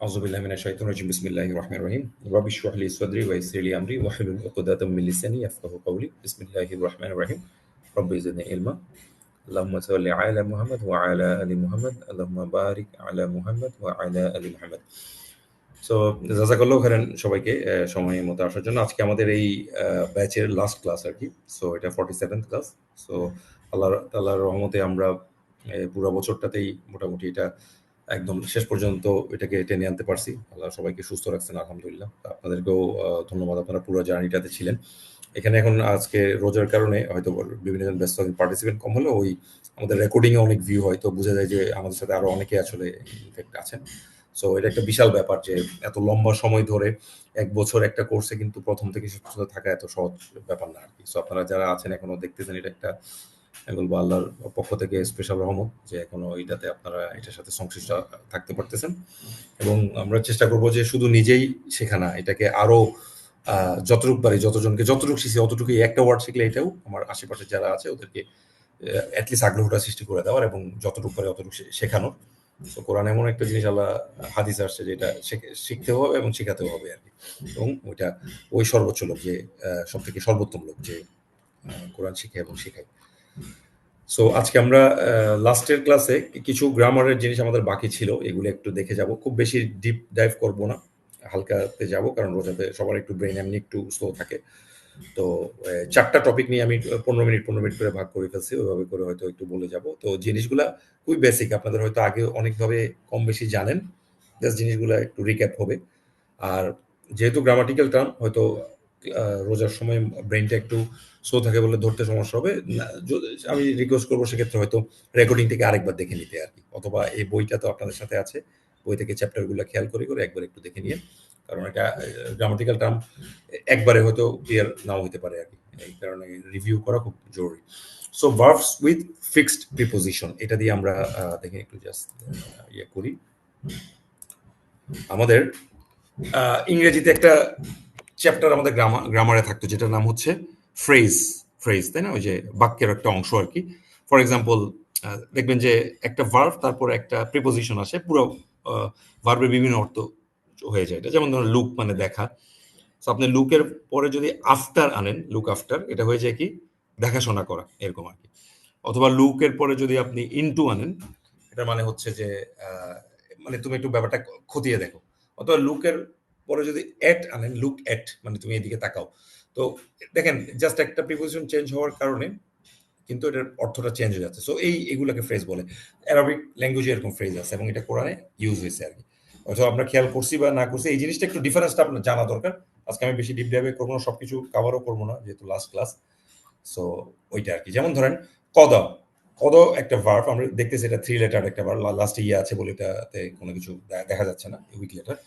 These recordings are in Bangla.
أعوذ بالله من الشيطان الرجيم بسم الله الرحمن الرحيم رب اشرح لي صدري ويسر لي أمري واحلل عقدة من لساني يفقهوا قولي بسم الله الرحمن الرحيم رب زدني علما اللهم صل على محمد وعلى آل محمد اللهم بارك على محمد وعلى آل محمد সো জাযাকাল্লাহু খাইরান সবাইকে সময় মতো আসার জন্য। আজকে আমাদের এই ব্যাচের লাস্ট ক্লাস আর কি। সো এটা 47th ক্লাস। সো আল্লাহ তাআলার রহমতে আমরা পুরো বছরটাতেই মোটামুটি এটা একদম শেষ পর্যন্ত এটাকে টেনে আনতে পারছি। আল্লাহ সবাইকে সুস্থ রাখছেন আলহামদুলিল্লাহ। আপনাদেরকেও ধন্যবাদ, আপনারা পুরো জার্নিটাতে ছিলেন। এখানে এখন আজকে রোজার কারণে হয়তো বিভিন্ন জন ব্যস্ত আছেন, পার্টিসিপেন্ট কম হলেও ওই আমাদের রেকর্ডিংয়ে অনেক ভিউ হয়তো বোঝা যায় যে আমাদের সাথে আরো অনেকে আসলে ইনফেক্ট আছেন। সো এটা একটা বিশাল ব্যাপার যে এত লম্বা সময় ধরে ১ বছর একটা কোর্সে কিন্তু প্রথম থেকে শেষ পর্যন্ত থাকা এত সহজ ব্যাপার না আরকি। সো আপনারা যারা আছেন এখনো দেখতেছেন, এটা একটা আমি বলবো আল্লাহর পক্ষ থেকে স্পেশাল রহমত যে এখনো এটাতে আপনারা এটার সাথে সংশ্লিষ্ট থাকতে পারতেছেন। এবং আমরা চেষ্টা করব যে শুধু নিজেই শেখা না, এটাকে আরো যতটুকু পারি যতজনকে যতটুকু শিখছি অতটুকুই, একটা ওয়ার্ড শিখলে এটাও আমার আশেপাশে যারা আছে ওদেরকে অ্যাটলিস্ট আগ্রহটা সৃষ্টি করে দেওয়ার এবং যতটুকু পারে অতটুকু শেখানোর। তো কোরআন এমন একটা জিনিস, আল্লাহ হাদিস আসছে যেটা শিখতেও হবে এবং শেখাতেও হবে আর কি। এবং ওইটা ওই সর্বোচ্চ লোক যে সব থেকে সর্বোত্তম লোক যে কোরআন শিখে এবং শেখায়। সো আজকে আমরা লাস্টের ক্লাসে কিছু গ্রামারের জিনিস আমাদের বাকি ছিল, এগুলো একটু দেখে যাব। খুব বেশি ডিপ ডাইভ করব না, হালকাতে যাব, কারণ রোজাতে সবার একটু ব্রেন এমনি একটু স্লো থাকে। তো ৪টা টপিক নিয়ে আমি ১৫ মিনিট করে ভাগ করে ফেলছি, ওইভাবে করে হয়তো একটু বলে যাব। তো জিনিসগুলা খুবই বেসিক, আপনাদের হয়তো আগে অনেকভাবে কম বেশি জানেন, জাস্ট জিনিসগুলা একটু রিক্যাপ হবে। আর যেহেতু গ্রামাটিক্যাল টার্ম হয়তো রোজার সময় ব্রেনটা একটু স্লো থাকে বলে ধরতে সমস্যা হবে না, আমি রিকোয়েস্ট করবো সেক্ষেত্রে হয়তো রেকর্ডিং থেকে আরেকবার দেখে নিতে আর কি, অথবা এই বইটা তো আপনাদের সাথে আছে, বই থেকে চ্যাপ্টারগুলো খেয়াল করে একবার একটু দেখে নিয়ে, কারণ এটা গ্রামাটিক্যাল টার্ম একবারে হয়তো ক্লিয়ার নাও হতে পারে আর কি, এই কারণে রিভিউ করা খুব জরুরি। So verbs with fixed preposition, এটা দিয়ে আমরা দেখে একটু জাস্ট ইয়ে করি। আমাদের ইংরেজিতে একটা চ্যাপ্টার আমাদের গ্রামারে থাকতো যেটার নাম হচ্ছে ফ্রেজ, তাই না? ওই যে বাক্যের একটা অংশ আর কি। ফর এক্সাম্পল দেখবেন যে একটা ভার্ব তারপর একটা প্রিপোজিশন আসে, পুরো ভার্বের বিভিন্ন অর্থ হয়ে যায়। এটা যেমন ধরুন লুক মানে দেখা, তো আপনি লুকের পরে যদি আফটার আনেন, লুক আফটার, এটা হয়ে যায় কি দেখাশোনা করা এরকম আর কি। অথবা লুকের পরে যদি আপনি ইনটু আনেন, এটা মানে হচ্ছে যে মানে তুমি একটু ব্যাপারটা খতিয়ে দেখো। অথবা লুকের পরে যদি এট আনেন, লুক এট মানে তুমি এদিকে তাকাও। তো দেখেন জাস্ট একটা প্রিপোজিশন চেঞ্জ হওয়ার কারণে কিন্তু এটার অর্থটা চেঞ্জ হয়ে যাচ্ছে। সো এগুলোকে ফ্রেজ বলে। অ্যারাবিক ল্যাঙ্গুয়েজে এরকম ফ্রেজ আছে এবং এটা কোরআনে ইউজ হয়েছে আর কি। অথবা আমরা খেয়াল করছি বা না করছি, এই জিনিসটা একটু ডিফারেন্সটা আপনার জানা দরকার। আজকে আমি বেশি ডিপ ডাইভে করবো না, সবকিছু কাভারও করবো না যেহেতু লাস্ট ক্লাস। সো ওইটা আর কি। যেমন ধরেন কদ, একটা ভার্ব, আমরা দেখতেছি এটা 3 লেটার একটা ভার্ব, লাস্টে ইয়ে আছে বলে এটাতে কোনো কিছু দেখা যাচ্ছে না, উইক লেটার।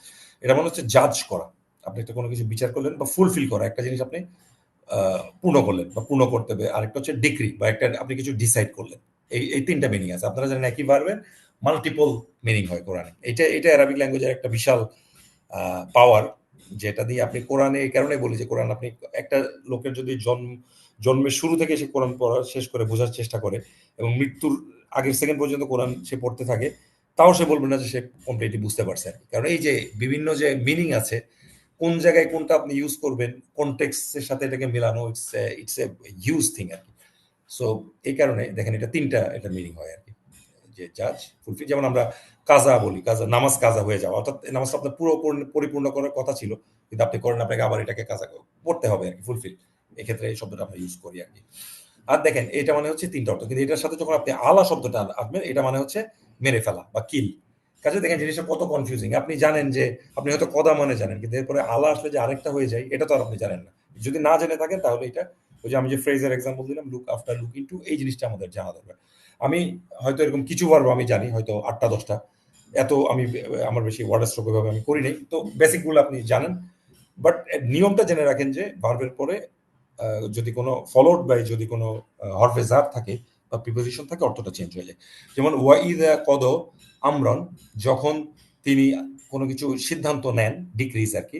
এটা মনে হচ্ছে জাজ করা, আপনি একটা কোনো কিছু বিচার করলেন বা ফুলফিল করা, একটা জিনিস আপনি পূর্ণ করলেন বা পূর্ণ করতে হবে। আরেকটা হচ্ছে ডিক্রি বা একটা আপনি কিছু ডিসাইড করলেন। এই ৩টা মিনিং আছে। আপনারা জানেন একই ভার্বের মাল্টিপল মিনিং হয় কোরআনে। এটা অ্যারাবিক ল্যাঙ্গুয়েজের একটা বিশাল পাওয়ার, যেটা দিয়ে আপনি কোরআনে, এই কারণে বলি যে কোরআন আপনি একটা লোকের যদি জন্মের শুরু থেকে সে কোরআন পড়া শেষ করে বোঝার চেষ্টা করে এবং মৃত্যুর আগের সেকেন্ড পর্যন্ত কোরআন সে পড়তে থাকে, তাও সে বলবে না যে সে কমপ্লিটলি বুঝতে পারছে আর কি। কারণ এই যে বিভিন্ন যে মিনিং আছে, কোন জায়গায় কোনটা আপনি ইউজ করবেন, কনটেক্সটের সাথে এটাকে মেলানো, ইটস এ হিউজ থিং আর কি। সো এই কারণে দেখেন এটা ৩টা এটা মিনিং হয় আর কি, যে জাজ, ফুলফিল। যেমন আমরা কাজা বলি, কাজা নামাজ কাজা হয়ে যাওয়া, অর্থাৎ নামাজটা আপনার পুরো পরিপূর্ণ করার কথা ছিল কিন্তু আপনি করেন, আপনাকে আবার এটাকে কাজা পড়তে হবে আর কি, ফুলফিল। এক্ষেত্রে এই শব্দটা আমরা ইউজ করি আর কি। আর দেখেন এটা মানে হচ্ছে ৩টা অর্থ, কিন্তু এটার সাথে যখন আপনি আলা শব্দটা আনবেন, এটা মানে হচ্ছে মেরে ফেলা বা কিল। কাজে দেখেন জিনিসটা কত কনফিউজিং। আপনি জানেন যে আপনি হয়তো কদা মানে জানেন, কিন্তু এরপরে আলা আসলে যে আরেকটা হয়ে যায় এটা তো আর আপনি জানেন না। যদি না জেনে থাকেন তাহলে এটা, ওই যে আমি যে ফ্রেজের এক্সাম্পল দিলাম, লুক আফটার, লুক ইনটু, এই জিনিসটা আমাদের জানা দরকার। আমি হয়তো এরকম কিছু ভার্ব আমি জানি, হয়তো ৮টা ১০টা, এত আমি আমার বেশি ওয়ার্ড স্ট্রোক ওইভাবে আমি করি নাই, তো বেসিকগুলো আপনি জানেন। বাট নিয়মটা জেনে রাখেন যে ভার্বের পরে যদি কোনো ফলোড বাই যদি কোনো হরফে জার থাকে বা প্রিপোজিশন থাকে, অর্থটা চেঞ্জ হয়ে যায়। যেমন ওয়াইদা কদ আমরন, যখন তিনি কোনো কিছু সিদ্ধান্ত নেন, ডিক্রিজ আর কি,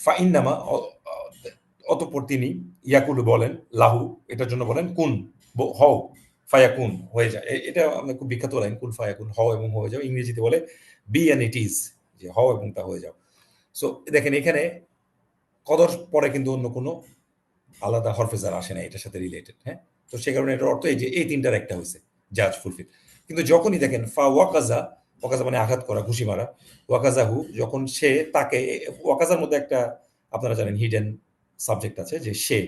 ফাইন্নামা অতঃপর তিনি, ইয়াকুল বলেন, লাহু এটার জন্য বলেন, কুন হও, ফায়াকুন হয়ে যায়। এটা আমরা খুব বিখ্যাত লাইন, কুন ফায়াকুন, হও এবং হয়ে যাও। ইংরেজিতে বলে বি অ্যান্ড ইট ইজ, যে হও এবং তা হয়ে যাও। সো দেখেন এখানে কদর পরে কিন্তু অন্য কোনো আলাদা হরফেজার আসে না এটার সাথে রিলেটেড, হ্যাঁ? তো সে কারণে এটার অর্থ এই যে এই ৩ টার একটা হইছে, জাজ ফুলফিল। কিন্তু যখনই দেখেন ফা ওয়াকাজা, ওয়াকাজা মানে আঘাত করা, ঘুষি মারা, ওয়াকাজাহু যখন সে তাকে, ওয়াকাজার মধ্যে একটা আপনারা জানেন হিডেন সাবজেক্ট আছে যে সে,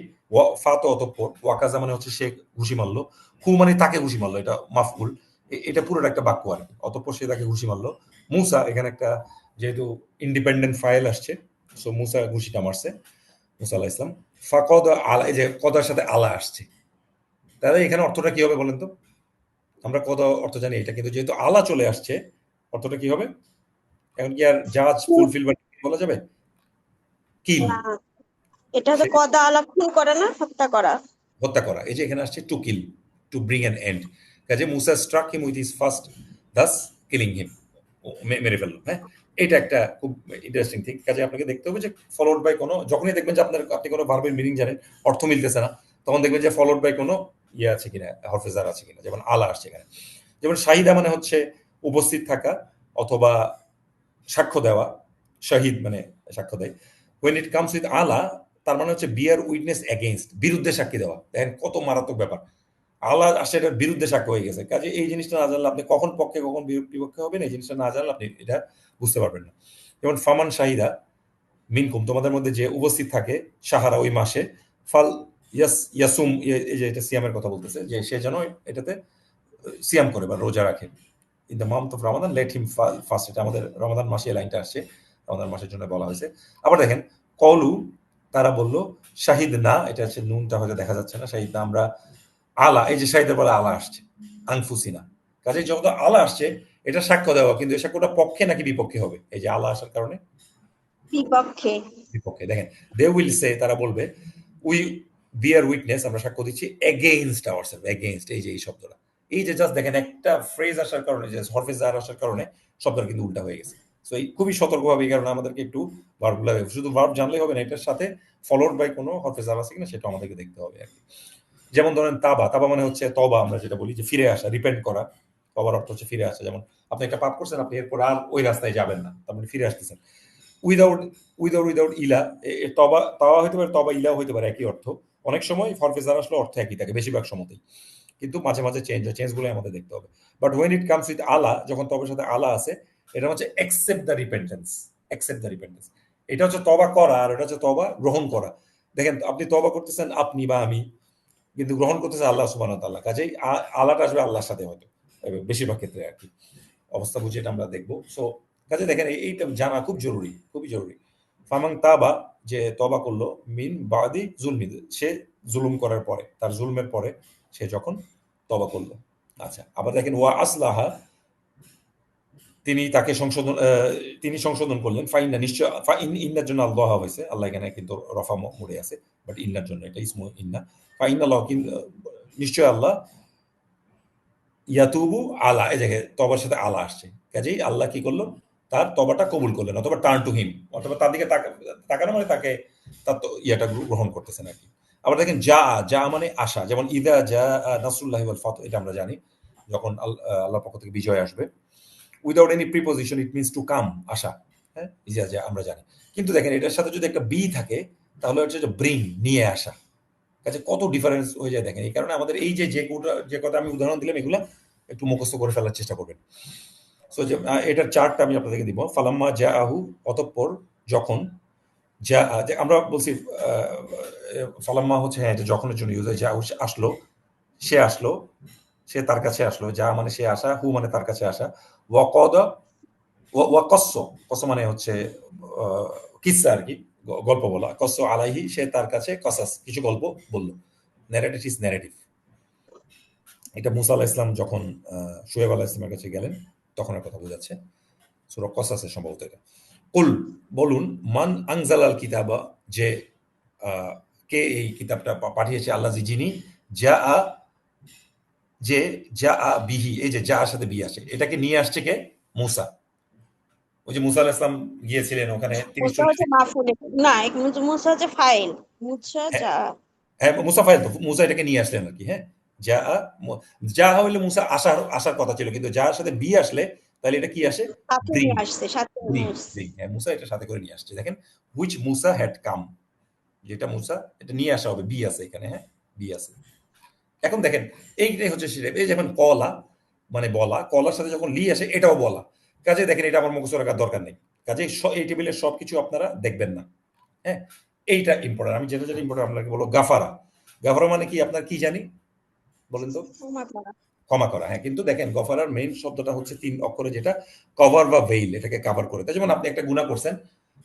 ফা তো অতঃপর, ওয়াকাজা মানে হচ্ছে সে ঘুষি মারলো, হু মানে তাকে ঘুষি মারলো, এটা মাফউল। এটা পুরোটা একটা বাক্য আরকি। অতঃপর সে তাকে ঘুষি মারলো। মূসা এখানে একটা যেহেতু ইন্ডিপেন্ডেন্ট ফাইল আসছে, সো মূসা ঘুষিটা মারছে। মুসা আলাহ ইসলাম ফাকদ আলা, এই যে কদার সাথে আলা আসছে, তাহলে এখানে অর্থটা কি হবে বলেন তো? আমরা কদ অর্থ জানি এটা, কিন্তু যেহেতু আলা চলে আসছে, অর্থটা কি হবে? এখন কি আর জাজ ফুলফিল বলা যাবে? কিল, না, এটা তো কদা আলা খুন করা না, হত্যা করা। হত্যা করা। এই যে এখানে আসছে to kill, to bring an end. কাজে Musa struck him with his fist, thus killing him, মেরে ফেললো, হ্যাঁ? এটা একটা খুব ইন্টারেস্টিং থিং। কাজে আপনাকে দেখতে হবে যে ফলোড বাই কোনো, যখনই দেখবেন যে আপনি কোনো ভার্বের মিনিং জানেন, অর্থ মিলতেছে না, তখন দেখবেন যে ফলোড বাই কোনো ইয়ে আছে কিনা, হরফেজার আছে কিনা। যেমন আলা আসছে এখানে, যেমন শাহিদা মানে হচ্ছে উপস্থিত থাকা অথবা সাক্ষ্য দেওয়া, শহীদ মানে সাক্ষ্য দেয়। হোয়েন ইট কামস উইথ আলা, তার মানে হচ্ছে বিয়ার উইটনেস এগেইনস্ট, বিরুদ্ধে সাক্ষী দেওয়া। দেখেন কত মারাত্মক ব্যাপার, আলা আসলে এটার বিরুদ্ধে সাক্ষ্য হয়ে গেছে। কাজে এই জিনিসটা না জানলে আপনি কখন পক্ষে কখন বিপক্ষে হবেন, এই জিনিসটা না জানলে আপনি এটা বুঝতে পারবেন না। যেমন ফামান শাহিদা মিনকুম, তোমাদের মধ্যে যে উপস্থিত থাকে, সাহারা ওই মাসে, ফাল ইয়াসুম, এই যে এটা সিয়ামের কথা বলতেছে, যে সে যেন এটাতে সিয়াম করে বা রোজা রাখে। In the month of Ramadan let him fast, এটা আমাদের রমাদান মাসে এই লাইনটা আসছে, রমাদান মাসের জন্য বলা হয়েছে। আবার দেখেন কলু, তারা বলল, শাহিদ না, এটা হচ্ছে নুনটা হয়তো দেখা যাচ্ছে না, শাহিদ না আমরা, আলা, এই যে শাহিদের বলে আলা আসছে, আনফুসিনা। কাজে যখন আলা আসছে, এটা সাক্ষ্য দেওয়া, কিন্তু এই সাক্ষ্যটা পক্ষে নাকি বিপক্ষে হবে? এই যে আলা আসার কারণে বিপক্ষে। বিপক্ষে। দেখেন দে উইল সে, তারা বলবে, উই বিয়ার উইটনেস, আমরা সাক্ষ্য দিচ্ছি, এগেইনস্ট আওয়ারসেলফ, এগেইনস্ট, এই যে এই শব্দটা, এই যে জাস্ট দেখেন একটা ফ্রেজ আসার কারণে, যে হরফে জার আসার কারণে শব্দটা কিন্তু উল্টা হয়ে গেছে। সো এই খুবই সতর্কভাবে, এই কারণে আমাদেরকে একটু ভার্বগুলো, শুধু ভার্ব জানলেই হবে না, এটার সাথে ফলোড বাই কোনো হরফে জার আছে কিনা সেটা আমাদেরকে দেখতে হবে আর কি। যেমন ধরেন তাবা, তাবা মানে হচ্ছে তবা, আমরা যেটা বলি যে ফিরে আসা, রিপেন্ট করা। তবার অর্থ হচ্ছে ফিরে আসা। যেমন আপনি একটা পাপ করছেন, আপনি এরপর আর ওই রাস্তায় যাবেন না, তার মানে ফিরে আসতেছেন। উইদাউট উইদাউট ইলা, তবা তাওয়া হইতে পারে, তবা ইলাও হইতে পারে, একই অর্থ। অনেক সময় হরফে জার আসলে অর্থ একই থাকে, বেশিরভাগ সময়তেই, কিন্তু মাঝে মাঝে চেঞ্জ হয়, চেঞ্জগুলো আমাদের দেখতে হবে। But when it comes with আলা, যখন তবের সাথে আলা আছে, এটা হচ্ছে accept the repentance, accept the repentance. এটা হচ্ছে তবা করা, আর এটা হচ্ছে তবা গ্রহণ করা। দেখেন আপনি তবা করতেছেন আপনি বা আমি, কিন্তু গ্রহণ করতেছে আল্লাহ সুবহানাহু ওয়া তাআলা। কাজেই আলাটা আসবে আল্লাহর সাথে হয়তো, বেশিরভাগ ক্ষেত্রে আর কি। অবস্থা বুঝে এটা আমরা দেখব। সো কাজে দেখেন এইটা জানা খুব জরুরি, খুবই জরুরি। ফামাং তাবা, যে তবা করলো, মিন বাদি জুলমি, সে জুলুম করার পরে, তার জুলমের পরে সে যখন তবা করলো। আচ্ছা, আবার দেখেন ওয়া আসলাহা, তিনি তাকে সংশোধন, তিনি সংশোধন করলেন। ফাইন্না, নিশ্চয়, ইন্নার জন্য আল্লাহ হয়েছে, আল্লাহ এখানে কিন্তু রফা মুড়ে আছে, বাট ইন্নার জন্য এটা ইসমু ইন্না। ফাইন্না আল্লাহ, নিশ্চয় আল্লাহ, ইয়াতুবু আলা, এই জায়গায় তবার সাথে আলা আসছে। কাজেই আল্লাহ কি করলো, তার তবাটা কবুল করলেন, অথবা টার্ন টু হিম, অথবা তার দিকে তাকানো মানে তাকে, তার তো ইয়াটা গ্রহণ করতেছেন আর কি। আবার দেখেন যা, যা মানে আশা, যেমন ইদা যা নাসরুল্লাহি ওয়াল ফাতহ, এটা আমরা জানি, যখন আল্লাহর পক্ষ থেকে বিজয় আসবে। Without any preposition it means to come, আশা, হ্যাঁ, ইজা যা আমরা জানি। কিন্তু দেখেন এটার সাথে যদি একটা বি থাকে, তাহলে হচ্ছে যে ব্রিং, নিয়ে আসা। কাজে কত ডিফারেন্স হয়ে যায় দেখেন। এই কারণে আমাদের এই যে যে কথা আমি উদাহরণ দিলাম, এগুলা একটু মুখস্থ করে ফেলার চেষ্টা করবেন। সো যে এটার চার্টটা আমি আপনাদেরকে দিব। ফালাম্মা যা আহু, অতঃপর যখন, যা আমরা বলছি ফালাম্মা হচ্ছে, হ্যাঁ, এটা যখনের জন্য ইউজ হয়। যা আহু, আসলো, সে আসলো, সে তার কাছে আসলো, যা মানে সে আসা, হু মানে তার কাছে আসা। ওয়াকদ, ওয়া কস্স, কস্স মানে হচ্ছে আহ, কিসসা আর কি, গল্প বলা। কস্স আলাইহি, সে তার কাছে কসাস, কিছু গল্প বললো। Narrative is narrative. এটা মুসা আলাহ ইসলাম যখন শুয়েব আলাহ ইসলামের কাছে গেলেন, তখনের কথা বোঝাচ্ছে। সূরা কসাসের সম্ভবত এটা। কুল, বলুন, মান আনজাল আল কিতাবা, যে কে এই কিতাবটা পাঠিয়েছে, আল্লাহ যিনি, যা আ, যে যা আ বিহি, এই যে যা আর সাথে বি আসে, এটাকে নিয়ে আসছে কে? মুসা। ওই যে মুসা আলাহ ইসলাম গিয়েছিলেন ওখানে তিরিশ মুসা চল্লিশ হচ্ছে মাফুল, না মুসা হচ্ছে ফাইল। মুসা হ্যাঁ, যা। হ্যাঁ, মুসা ফাইল তো, মুসা এটাকে নিয়ে আসলেন আর কি, হ্যাঁ। যা হইলে মুসা আসার আসার কথা ছিল, কিন্তু যার সাথে বি আসলে তাহলে এটা কি আসে? সাথে ব্রিং নিয়ে আসছে, সাথে নিয়ে ব্রিং আসছে। ব্রিং হ্যাঁ, মুসা এটা সাথে করে নিয়ে আসছে। দেখেন হুইচ মুসা হ্যাড কাম, যেটা মুসা এটা নিয়ে আসা হবে, বি আছে এখানে, হ্যাঁ বি আছে। এখন দেখেন এইটাই হচ্ছে সেটা, এই যেমন কলা মানে বলা, কলার সাথে যখন লি আসে এটাও বলা। কাজে দেখেন এটা আমার মুখস্থ রাখার দরকার নেই। কাজে এই টেবিলের সবকিছু আপনারা দেখবেন না, হ্যাঁ। এইটা ইম্পর্টেন্ট। আমি যেটা যেটা ইম্পর্টেন্ট আপনাকে বলবো, গাফারা। গাফারা মানে কি আপনার কি জানি বলেন তো? ক্ষমা করা। ক্ষমা করা, হ্যাঁ। কিন্তু দেখেন গফারার মেইন শব্দটা হচ্ছে ৩ অক্ষরে, যেটা কভার বা ভেইল, এটাকে কভার করে। তাই যেমন আপনি একটা গুনাহ করছেন,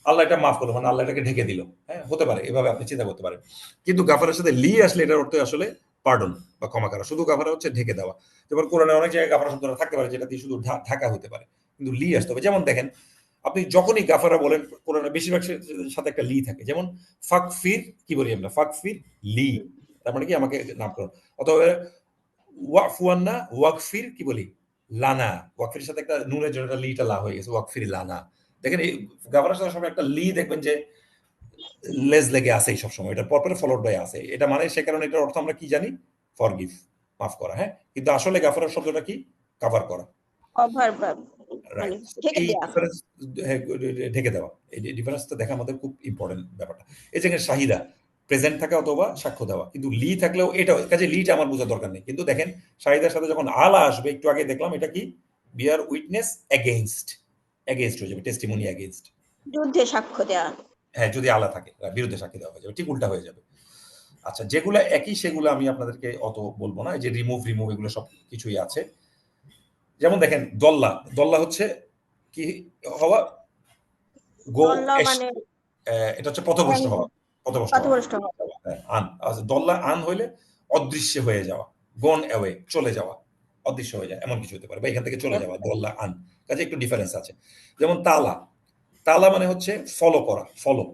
আল্লাহ এটা মাফ করলো, মানে আল্লাহ এটাকে ঢেকে দিল। হ্যাঁ, হতে পারে এভাবে আপনি চিন্তা করতে পারেন। কিন্তু গাফারের সাথে লি আসলে এটার অর্থ আসলে পার্ডন বা ক্ষমা করা। শুধু গাফারা হচ্ছে ঢেকে দেওয়া। যেমন কোরআনে অনেক জায়গায় গাফারা শব্দটা থাকতে পারে যেটা দিয়ে শুধু ঢাকা হতে পারে। কিন্তু লি আসতে হবে। যেমন দেখেন আপনি যখনই গাফারা বলেন কোরআনে বেশিরভাগ সাথে একটা লি থাকে। যেমন ফাকফির কি বলি আমরা? ফাকফির লি। তার মানে কি আমাকে মাফ করো। অথবা ওয়াকফুয়ান্না ওয়াকফির কি বলি? লানা। ওয়াকফির সাথে একটা নুনের জন্য একটা লিটা লা হয়ে গেছে, ওয়াকফির লানা। দেখেন এই গাভারার সাথে সবসময় একটা লি দেখবেন যে লেজ লেগে আসেই সবসময়, এটা পরপরে ফলোড বাই আছে। এটা মানে সে কারণে এটার অর্থ আমরা কি জানি? ফরগিভ, মাফ করা, হ্যাঁ। কিন্তু আসলে গাফারার শব্দটা কি? কাভার করা, কভার বা মানে রাইট। ঢেকে এই দেয়া। ডিফারেন্স ঢেকে দেওয়া, এই ডিফারেন্সটা দেখা আমাদের খুব ইম্পর্টেন্ট ব্যাপারটা। এই যে এখানে শাহিদা প্রেজেন্ট থাকা অথবা সাক্ষ্য দেওয়া, কিন্তু লি থাকলেও এটা কাজে লিটা আমার বোঝার দরকার নেই। কিন্তু দেখেন শাহিদার সাথে যখন আলা আসবে, একটু আগে দেখলাম এটা কি? বিয়ার উইটনেস এগেইনস্ট, এগেইনস্ট হয়ে যাবে, টেস্টিমনি এগেইনস্ট। যুদ্ধে সাক্ষ্য দেয়া। হ্যাঁ, যদি আলা থাকে বিরুদ্ধে সাক্ষী দেওয়া হয়ে যাবে, ঠিক উল্টা হয়ে যাবে। আচ্ছা, যেগুলো একই সেগুলো আমি আপনাদেরকে অত বলবো না। এই যে রিমুভ রিমুভ এগুলো সব কিছুই আছে। যেমন দেখেন দল্লা, দল্লা হচ্ছে কি হওয়া? গো দল্লা এস, মানে এটা হচ্ছে পথভ্রষ্ট হওয়া, পথভ্রষ্ট হওয়া। পথভ্রষ্ট হওয়া। হ্যাঁ, আন আচ্ছা, দল্লা আন হইলে অদৃশ্য হয়ে যাওয়া, গন অ্যাওয়ে চলে যাওয়া, অদৃশ্য হয়ে যায় এমন কিছু হতে পারে, বা এখান থেকে চলে যাওয়া, দল্লা আন। কাজে একটু ডিফারেন্স আছে। যেমন তালা, তালা মানে হচ্ছে ফলো করা, ফলো।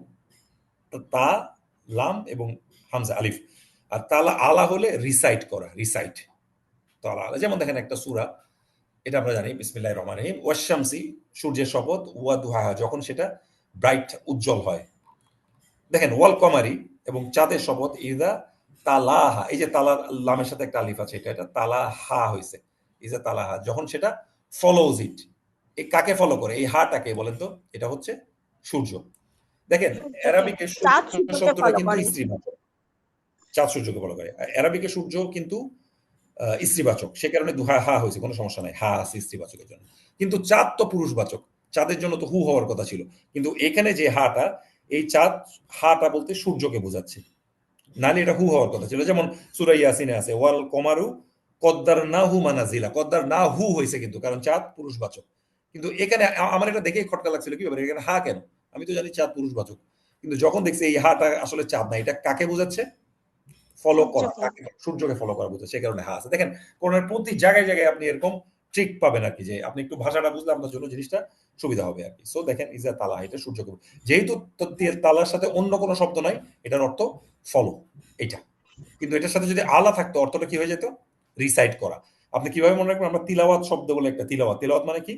তো তা, লাম এবং হামজা আলিফ। আর তালা আলা হলে রিসাইট করা, রিসাইট। তালা আলা, যেমন দেখেন একটা সূরা, এটা আমরা জানি, বিসমিল্লাহির রহমানির রহিম, ওয়াশ-শামসি সূর্যের শপথ, ওয়া দুহাহা যখন সেটা ব্রাইট উজ্জ্বল হয়। দেখেন ওয়াল কমারি এবং চাঁদের শপথ, ইদা তালাহা, এই যে তালা লামের সাথে একটা আলিফ আছে, এটা তালাহা হইছে, ইজা তালাহা যখন সেটা ফলোজ ইট। এই কাকে ফলো করে? এই হাটাকে বলেন তো? এটা হচ্ছে সূর্য। দেখেন সূর্যকে, অ্যারাবিকে সূর্য চাঁদ সূর্যকে শব্দটা ফলো কিন্তু করে। স্ত্রীবাচক। চাঁদ সূর্যকে ফলো করে। অ্যারাবিকে সূর্য কিন্তু স্ত্রীবাচক, সে কারণে হা হা হয়েছে, কোনো সমস্যা নাই, হা আছে স্ত্রীবাচকের জন্য। কিন্তু চাঁদ তো পুরুষবাচক, চাঁদের জন্য তো হু হওয়ার কথা ছিল। কিন্তু এখানে যে হাটা, এই চাঁদ, হাটা বলতে সূর্যকে বোঝাচ্ছে, নাহলে এটা হু হওয়ার কথা ছিল। যেমন সূরা ইয়াসিনে আছে, ওয়াল কমারু কদ্দার না হু মানাজিলা, কদ্দার না হু হয়েছে কিন্তু, কারণ চাঁদ পুরুষবাচক। কিন্তু এখানে আমার এটা দেখেই খটকা লাগছিল, কি ব্যাপার এখানে হা কেন? আমি তো জানি চাঁদ পুরুষবাচক। কিন্তু যখন দেখছি এই হাটা আসলে চাঁদ না, এটা কাকে বোঝাচ্ছে? ফলো করা, সূর্যকে। তাকে সূর্যকে ফলো করা বোঝায়, সে কারণে হা আছে। দেখেন কোরআনের প্রতি জায়গায় জায়গায় আপনি এরকম ট্রিক পাবেন আর কি, যে আপনি একটু ভাষাটা বুঝলে আপনার জন্য জিনিসটা সুবিধা হবে আর কি। সো দেখেন ইজা তালা, এটা সূর্যকে, যেহেতু তালার সাথে অন্য কোনো শব্দ নাই, এটার অর্থ ফলো, এটা। কিন্তু এটার সাথে যদি আলা থাকতো, অর্থটা কি হয়ে যেত? রিসাইট করা। আপনি কিভাবে মনে রাখবেন? আমরা তিলাওয়াত শব্দ বলে একটা, তিলাওয়াত, তিলাওয়াত মানে কি?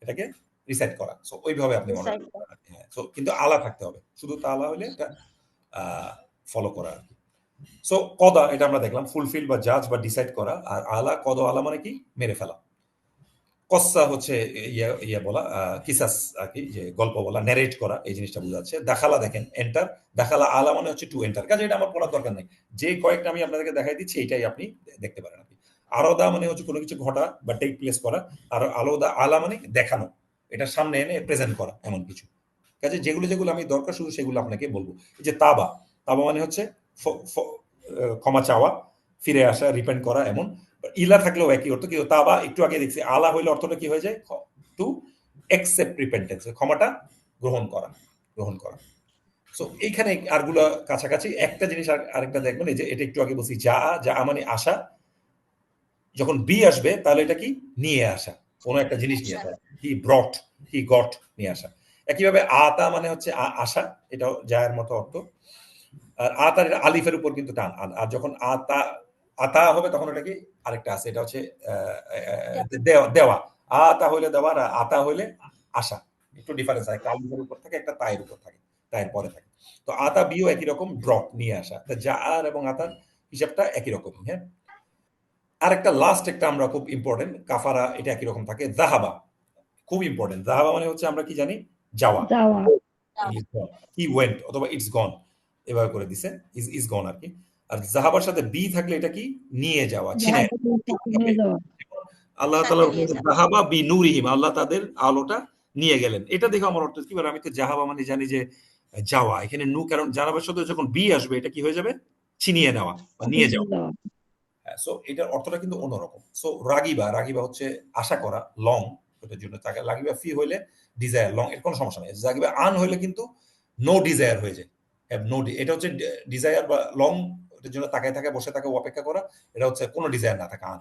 এটাকে রিসাইট করা। সো ওইভাবে আপনি মনে ডিসাইড রাখবেন। করা। হ্যাঁ, সো কিন্তু আলা থাকতে হবে, শুধু তালা হলে এটা ফলো করা আর কি। সো কদা, এটা আমরা দেখলাম ফুলফিল বা জাজ বা ডিসাইড করা। আর আলা, কদ আলা মানে কি? মেরে ফেলা। কস্সা হচ্ছে ইয়া ইয়া বলা, কিসাস আর কি, যে গল্প বলা, ন্যারেট করা, এই জিনিসটা বোঝাচ্ছে। দাখালা দেখেন এন্টার, দাখালা আলা মানে হচ্ছে টু এন্টার। কাজে এটা আমার পড়ার দরকার নেই, যে কয়েকটা আমি আপনাদেরকে দেখাই দিচ্ছি এইটাই আপনি দেখতে পারেন আর কি। আরদা মানে হচ্ছে কোনো কিছু ঘটা বা টেক প্লেস করা। আর আলোদা আলা মানে দেখানো, এটা সামনে এনে প্রেজেন্ট করা এমন কিছু। কাজে যেগুলো যেগুলো আমি দরকার শুধু সেগুলো আপনাকে বলবো। এই যে তাবা, তাবা মানে হচ্ছে ক্ষমা চাওয়া, ফিরে আসা, রিপেন্ট করা এমন। ইলা থাকলেও একই অর্থ, কিন্তু তাবা একটু আগে দেখছি আলা হইলে অর্থটা কি হয়ে যায়? টু অ্যাকসেপ্ট রিপেন্টেন্স, ক্ষমাটা গ্রহণ করা, গ্রহণ করা। সো এইখানে আরগুলা কাছাকাছি। একটা জিনিস আরেকটা দেখবেন, এই যে এটা একটু আগে বলছি, যা, যা মানে আশা। যখন বি আসবে তাহলে এটা কি? নিয়ে আসা, কোনো একটা জিনিস নিয়ে আচ্ছা। আসা। হি ব্রট, হি গট, নিয়ে আসা। একইভাবে আতা মানে হচ্ছে আশা, এটাও জায়ের মতো অর্থ। আর আতার আলিফের উপর কিন্তু টান। আর যখন আতা, আতা হবে তখন এটা কি? আরেকটা আছে, এটা হচ্ছে দেওয়া, দেওয়া। আতা হইলে দেওয়া, আর আতা হইলে আশা। একটু ডিফারেন্স আছে, একটা আলিফের উপর থাকে, একটা তায়ের উপর থাকে, তায়ের পরে থাকে। তো আতা বিও একই রকম, ড্রপ, নিয়ে আসা। তা যা আর এবং আতার হিসাবটা একই রকমই, হ্যাঁ। আরেকটা লাস্ট একটা আমরা খুব ইম্পর্টেন্ট, কাফারা, এটা একই রকম থাকে। জাহাবা, খুব ইম্পর্টেন্ট। যাহাবা মানে হচ্ছে আমরা কি জানি, যাওয়া, যাওয়া হি ওয়েন্ট অথবা ইটস গন, এভাবে করে দিছে, ইজ গন আর কি। আর জাহাবার সাথে বি থাকলে এটা কি, নিয়ে যাওয়া, ছিনায়। নিয়ে যাওয়া আল্লাহ সাথে তাআলা নিয়ে যাওয়া। জাহাবা বি নূরিহিম, আল্লাহ তাদের আলোটা নিয়ে গেলেন। এটা দেখে আমার অর্থ কি, আমি তো জাহাবা মানে জানি যে যাওয়া, এখানে নু, কারণ জাহাবার সাথে যখন বি আসবে এটা কি হয়ে যাবে, ছিনিয়ে নেওয়া বা নিয়ে যাওয়া। সো এটার অর্থটা কিন্তু অন্যরকম। সো রাগিবা, রাগিবা হচ্ছে আশা করা, লং, ওটার জন্য তাকে রাগিবা ফি হইলে ডিজায়ার, লং এর কোনো সমস্যা নেই। রাগিবা আন হইলে কিন্তু নো ডিজায়ার হয়ে যায়, হ্যাভ নো, এটা হচ্ছে ডিজায়ার বা লং, ওটার জন্য তাকায় থাকে, বসে থাকে, অপেক্ষা করা, এটা হচ্ছে কোনো ডিজায়ার না থাকা, আন,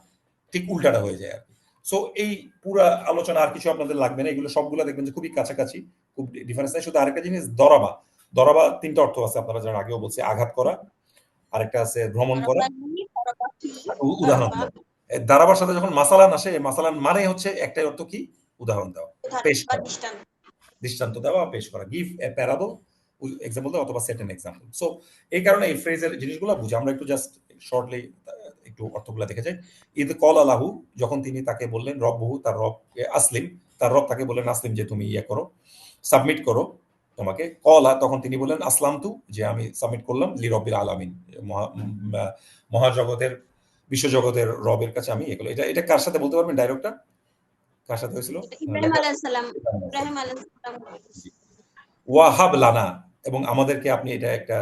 ঠিক উল্টাটা হয়ে যায় আর কি। সো এই পুরা আলোচনা আর কিছু আপনাদের লাগবে না, এগুলো সবগুলো দেখবেন যে খুবই কাছাকাছি, খুব ডিফারেন্স নাই। শুধু আরেকটা জিনিস, দরাবা, দরাবা তিনটা অর্থ আছে, আপনারা যারা আগেও বলছি, আঘাত করা, আরেকটা আছে ভ্রমণ করা, উদাহরণ দেওয়া। দারাবার সাথে যখন মাসালান আসে, মাসালান মানে হচ্ছে একটাই অর্থ কি, উদাহরণ দেওয়া, পেশ করা, দৃষ্টান্ত দেওয়া, পেশ করা, গিভ এ প্যারাবল, এক্সাম্পল দেওয়া অথবা সেট এন এক্সাম্পল। সো এই কারণে এই ফ্রেজের জিনিসগুলো বুঝে আমরা একটু জাস্ট শর্টলি একটু অর্থগুলো দেখে যাই। ঈদ কল আলাহু, যখন তিনি তাকে বললেন, রব্বহু, তার রব, আসলিম, তার রব তাকে বললেন আসলিম, যে তুমি ইয়ে করো, সাবমিট করো তোমাকে। কলা, তখন তিনি বললেন আসলাম তু, যে আমি সাবমিট করলাম, লি রব্বিল আলামিন, মহাজগতের, বিশ্বজগতের রবের কাছে আমি এগুলো। এটা এটা কার সাথে বলতে পারবেন, ডায়লগটা কার সাথে হয়েছিল? ইব্রাহিম আলাইহিস সালাম, ইব্রাহিম আলাইহিস সালাম। ওয়াহাব লানা, এবং আমাদেরকে আপনি, এটা একটা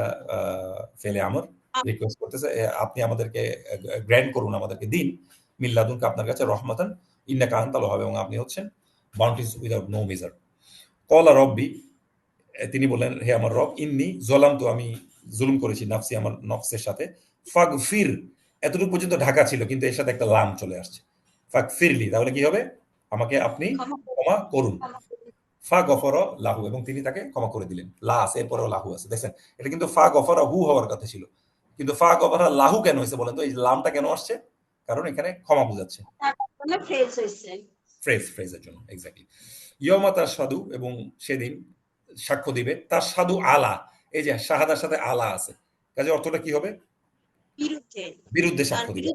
ফেলে আমর রিকোয়েস্ট করতেছে, আপনি আমাদেরকে গ্র্যান্ড করুন, আমাদেরকে দিন, মিল্লাদুনকা, আপনার কাছে, রহমাতান, ইন্নাকা আনতাল ওয়াহাব, এবং আপনি হচ্ছেন বাউন্টিজ উইদাউট নো মেজার। কলা রব্বি, তিনি বললেন, হে আমার রব, ইন্নি জলাম, তো আমি জুলুম করেছি, নাফসি, আমার নফসের সাথে, ফাগ ফির, এতটুকু পর্যন্ত ঢাকা ছিল, কিন্তু এর সাথে একটা লাম চলে আসছে, ফাগ ফিরলি, তাহলে কি হবে, আমাকে আপনি ক্ষমা করুন। ফা গফর লাহু, এবং তিনি তাকে ক্ষমা করে দিলেন। লা আছে, এরপরেও লাহু আছে, দেখছেন, এটা কিন্তু ফা গফর হু হওয়ার কথা ছিল, কিন্তু ফা গফর লাহু কেন হয়েছে বলেন তো, এই লামটা কেন আসছে, কারণ এখানে ক্ষমা বোঝাচ্ছে, ফ্রেজ হইছে, ফ্রেজের জন্য, এক্স্যাক্টলি। ইয়মা তার সাধু, এবং সেদিন সাক্ষ্য দিবে, তার সাধু আলা, এই যে শাহাদার সাথে আলা আছে, কাজে অর্থটা কি হবে, বিরুদ্ধে, বিরুদ্ধে সাক্ষ্য দিবে।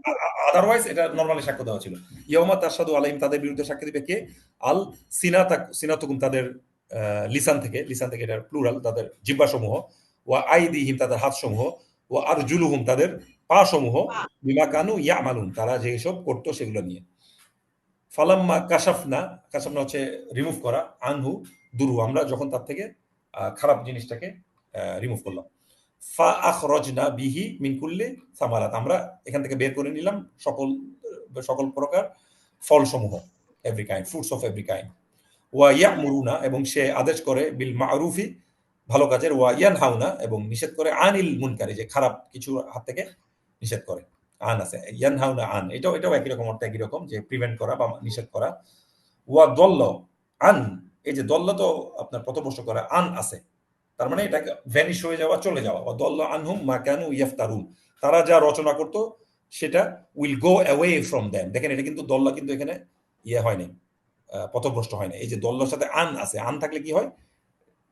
আদারওয়াইজ এটা নরমালি সাক্ষ্য দেওয়া ছিল। ইয়মা তার সাধু আলাইম, তাদের বিরুদ্ধে সাক্ষ্য দিবে কে, আল সিনাতুকুম, তাদের লিসান থেকে, লিসান থেকে এটা প্লুরাল, তাদের জিহ্বা সমূহ, ওয়া আইদিহিম, তাদের হাত সমূহ, ওয়া আরজুলুহুম, তাদের পা সমূহ, বিমা কানু ইয়ামালুন, তারা যেসব করতো সেগুলো নিয়ে। ফালাম্মা কাশাফনা, কাশাফনা হচ্ছে রিমুভ করা, আনহু, দুরু, আমরা যখন তার থেকে খারাপ জিনিসটাকে রিমুভ করলাম। ফা আখরজনা বিহি মিন কুল্লি সামারাত, আমরা এখান থেকে বের করে নিলাম সকল সকল প্রকার ফলসমূহ, every kind, fruits of every kind. ওয়া ইয়ামুরুনা, এবং সে আদেশ করে, বিল মারুফি, ভালো কাজের, ওয়া ইয়ানহাউনা, এবং নিষেধ করে, আনিল মুনকারি, যে খারাপ কিছু হাত থেকে নিষেধ করে, আন আছে, ইয়ানহাউনা আন, এটাও এটাও একই রকম অর্থ, একই রকম, যে প্রিভেন্ট করা বা নিষেধ করা। ওয়া দল্ল আন, এই যে দল্ল তো আপনার পথভ্রষ্ট করা, আন আছে, তার মানে এটা ভ্যানিশ হয়ে যাওয়া, চলে যাওয়া। ওয়া দল্ল আনহুম মা কানু ইয়াফতারুন, তারা যা রচনা করতো সেটা will go away from them. দেখেন, এটা কিন্তু দল্লা, কিন্তু এখানে ইয়ে হয়নি, পথভ্রষ্ট হয় না। এই যে দল্লার সাথে আন আছে, আন থাকলে কি হয়,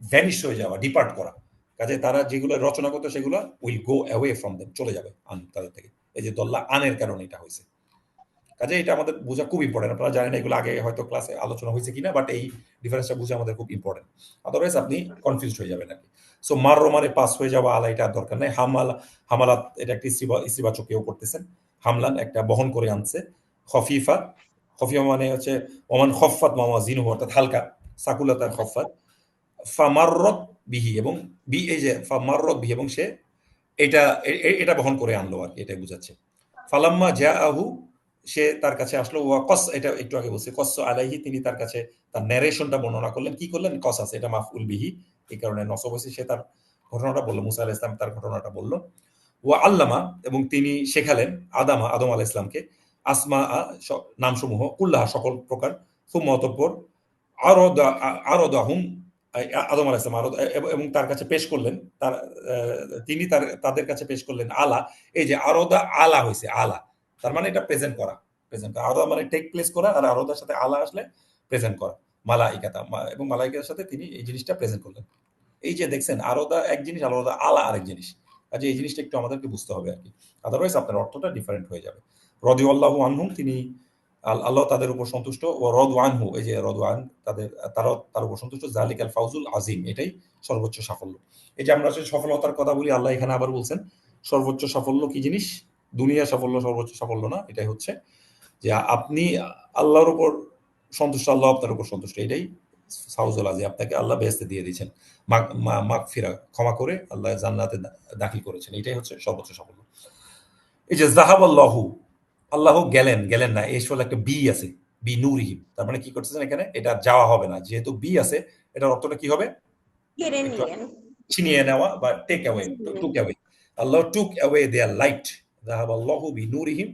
ভ্যানিশ হয়ে যাওয়া, ডিপার্ট করা, কাজে তারা যেগুলো রচনা করতো সেগুলো will go away from them, চলে যাবে আন তাদের থেকে। এই যে দল্লা আনের কারণে এটা হয়েছে, কাজে এটা আমাদের বোঝা খুব ইম্পর্টেন্ট। আপনারা জানেন এগুলো আগে হয়তো ক্লাসে আলোচনা হয়েছে কিনা, বাট এই ডিফারেন্সটা বোঝা আমাদের খুব ইম্পর্টেন্ট, আদারওয়াইজ আপনি কনফিউজ হয়ে যাবেন আর কি। সো মার রোমারে পাস হয়ে যাওয়া, আলা, এটা আর দরকার নেই। হামালাত, এটা একটা স্ত্রীবাচক কেউ করতেছেন, হামলান, একটা বহন করে আনছে। খফিফা, খফিফা মানে হচ্ছে ওমান খফাত মামা জিনু, অর্থাৎ হালকা, সাকুলাত আর খফাত। ফামাররত বিহি, এবং বি, এই যে ফামাররত বিহি, এবং সে এটা এটা বহন করে আনলো আর কি, এটাই বুঝাচ্ছে। ফালাম্মা জা আহু, সে তার কাছে আসলো, ওয়া কস, এটা একটু আগে বলছে, কস আলাইহি, তিনি তার কাছে তার ন্যারেশনটা বর্ণনা করলেন, কি করলেন, কস আছে, এটা মাফউল বিহি, এই কারণে নসব হয়েছে, সে তার ঘটনাটা বললো, মুসা আলাইহিস সালাম তার ঘটনাটা বললো। ওয়া আল্লামা, এবং তিনি শেখালেন, আদম আলাইহিস সালামকে, আসমা, নামসমূহ, কুল্লাহা, সকল প্রকার, সুম্মা, অতঃপর, আরদাহুম, আদম আলাইহিস সালাম, এবং তার কাছে পেশ করলেন, তার তিনি তাদের কাছে পেশ করলেন, আলা, এই যে আরদা আলা হয়েছে, আলা, তার মানে এটা প্রেজেন্ট করা, আরদা মানে টেক প্লেস করা, আর আরদার সাথে আলা আসলে প্রেজেন্ট করা, মালাইকাতা, এবং মালাইকার সাথে তিনি এই জিনিসটা প্রেজেন্ট করলেন। এই যে দেখছেন, আরদা এক জিনিস, আলাদা আলা আরেক জিনিস, কাজে এই জিনিসটা একটু আমাদেরকে বুঝতে হবে আর কি, আদারওয়াইজ আপনার অর্থটা ডিফারেন্ট হয়ে যাবে। রাদিয়াল্লাহু আনহুম, তিনি আল্লাহ তাদের উপর সন্তুষ্ট, ও রদওয়ানহু, এই যে রদওয়ান, তারাও তার উপর সন্তুষ্ট, জালিকাল ফাউজুল আজিম, এটাই সর্বোচ্চ সাফল্য। এই যে আমরা আসলে সফলতার কথা বলি, আল্লাহ এখানে আবার বলছেন সর্বোচ্চ সাফল্য কি জিনিস, দুনিয়া সাফল্য সর্বোচ্চ সাফল্য না, এটাই হচ্ছে যে আপনি আল্লাহর উপর সন্তুষ্ট, আল্লাহ আপনার উপর সন্তুষ্ট, এটাই ফাউজুল আজিম। আপনাকে আল্লাহ বেহেশতে দিয়ে দিয়েছেন, মাগফিরা, ক্ষমা করে আল্লাহ জান্নাতে দাখিল করেছেন, এটাই হচ্ছে সর্বোচ্চ সাফল্য। এই যে জাহাবাল্লাহু, আল্লাহ গেলেন, গেলেন না, এই আসলে একটা বি আছে, বি নূরিহিম, তার মানে কি করতেছেন এখানে, এটা যাওয়া হবে না, যেহেতু বি আছে, এটার অর্থটা কি হবে, কেড়ে একটু নিলেন। ছিনিয়ে নেওয়া বা টেক অ্যাওয়ে, টুক অ্যাওয়ে। আল্লাহ টুক অ্যাওয়ে দেয়ার লাইট, জাহাবাল্লাহু বি নূরিহিম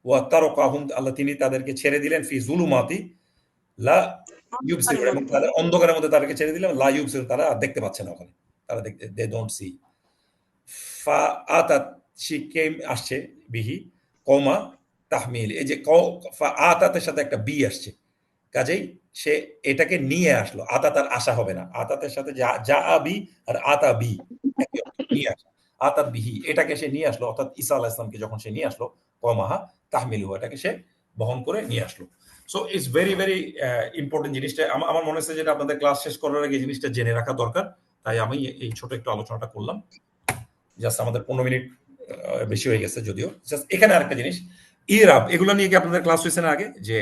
ওয়া তারাকাহুম, আল্লাহ তিনি তাদেরকে ছেড়ে দিলেন ফি জুলুমাতি লা ইউবসিরুন, এবং তাদের অন্ধকারের মধ্যে তাদেরকে ছেড়ে দিলেন, লা ইউবসিরুন, তারা দেখতে পাচ্ছে না, ওখানে তারা দেখতে, দে ডোন্ট সি। ফা আতাত, শি কেম, আসছে, বিহি, কমা তাহমিল, এই যে ফা আতাতের সাথে একটা বি আসছে, কাজেই সে এটাকে নিয়ে আসলো, আতাত আর আসা হবে না, আতাতের সাথে যা যা বি আর আতা বি একই অর্থ, নিয়ে আসা, আতাত বিহি, এটাকে সে নিয়ে আসলো, অর্থাৎ ঈসা আলাইহিস সালামকে যখন সে নিয়ে আসলো, কমাহা তাহমিলহু, এটাকে সে বহন করে নিয়ে আসলো। So it's very very important জিনিসটা, আমার মনে হচ্ছে যেটা আপনাদের ক্লাস শেষ করার আগে এই জিনিসটা জেনে রাখা দরকার, তাই আমি এই ছোট একটু আলোচনাটা করলাম। জাস্ট আমাদের 15 মিনিট বেশি হয়ে গেছে যদিও। জাস্ট এখানে আরেকটা জিনিস, ইরাব, এগুলো নিয়ে কি আপনাদের ক্লাস হয়েছে না আগে, যে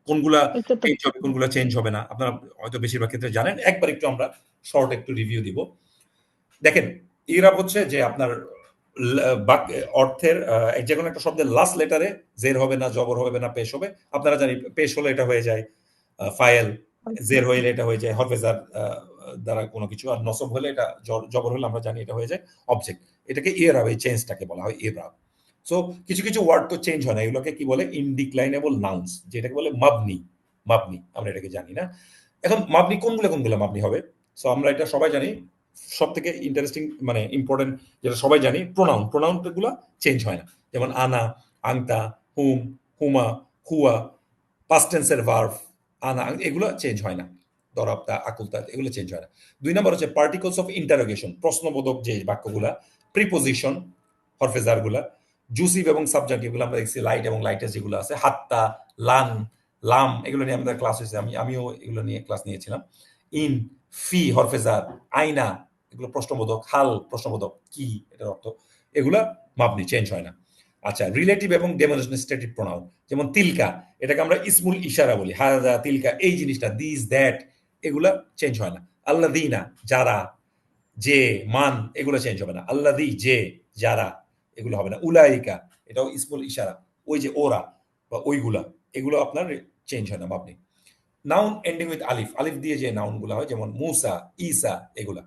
কোনগুলা এটা তো চেঞ্জ হবে, কোনগুলা চেঞ্জ হবে না, আপনারা হয়তো বেশিরভাগ ক্ষেত্রে জানেন, একবার একটু আমরা শর্ট একটু রিভিউ দিব। দেখেন, ইরাব হচ্ছে যে আপনার অর্থের যে কোনো একটা শব্দের লাস্ট লেটারে জের হবে না, জবর হবে না, পেশ হবে। আপনারা জানি পেশ হলে এটা হয়ে যায় ফাইল, জের হইলে এটা হয়ে যায় হরফেজার দ্বারা কোনো কিছু, আর নসব হলে এটা জবর হলে আমরা জানি এটা হয়ে যায় অবজেক্ট। এটাকে ইরাব, এই চেঞ্জটাকে বলা হয় ইরাব। সো কিছু কিছু ওয়ার্ড তো চেঞ্জ হয় না, এগুলোকে কি বলে, ইনডিক্লাইনেবল নাউন্স, যেটাকে বলে মাবনি। মাবনি আমরা এটাকে জানি না। এখন মাবনি কোনগুলো কোনগুলো মাবনি হবে, সো আমরা এটা সবাই জানি। সব থেকে ইন্টারেস্টিং মানে ইম্পর্টেন্ট যেটা সবাই জানি, প্রোনাউনগুলো চেঞ্জ হয় না, যেমন আনা, আংতা, হুম, হুমা, হুয়া, পাস্ট টেন্সের ভার্ব, আনা, এগুলো চেঞ্জ হয় না, দরাবতা, আকুলতা, এগুলো চেঞ্জ হয় না। 2 নম্বর হচ্ছে পার্টিকলস অফ ইন্টারোগেশন, প্রশ্নবোধক যে বাক্যগুলা, প্রিপোজিশন, হরফেজারগুলা, জুসিভ এবং সাবজেক্টিভ, এগুলো আমরা দেখছি, লাইট এবং লাইটের যেগুলো আছে, হাত্তা, লান, লাম, এগুলো নিয়ে আমাদের ক্লাস হয়েছে, আমিও এগুলো নিয়ে ক্লাস নিয়েছিলাম। ইন, ফি, হরফেজার, আইনা, এগুলো প্রশ্নবোধক, হাল প্রশ্নবোধক, কি এটার অর্থ, এগুলা মাবনি, চেঞ্জ হয় না। আচ্ছা, রিলেটিভ এবং ডেমনস্ট্রেটিভ প্রোনাউন, যেমন তিলকা, এটাকে আমরা ইসমুল ইশারা বলি, হাদা, তিলকা, এই জিনিসটা, দিস, দ্যাট, এগুলা চেঞ্জ হয় না। আল্লাযীনা, যারা, যে, মান, এগুলো চেঞ্জ হবে না। আল্লাযী, যে, যারা, এগুলো হবে না। উলাইকা, এটাও ইসমুল ইশারা, ওই যে ওরা বা ওইগুলা, এগুলো আপনার চেঞ্জ হয় না, মাবনি। নাউন এন্ডিং উইথ আলিফ, আলিফ দিয়ে যে নাউনগুলো হয়, যেমন মুসা, ঈসা, এগুলা,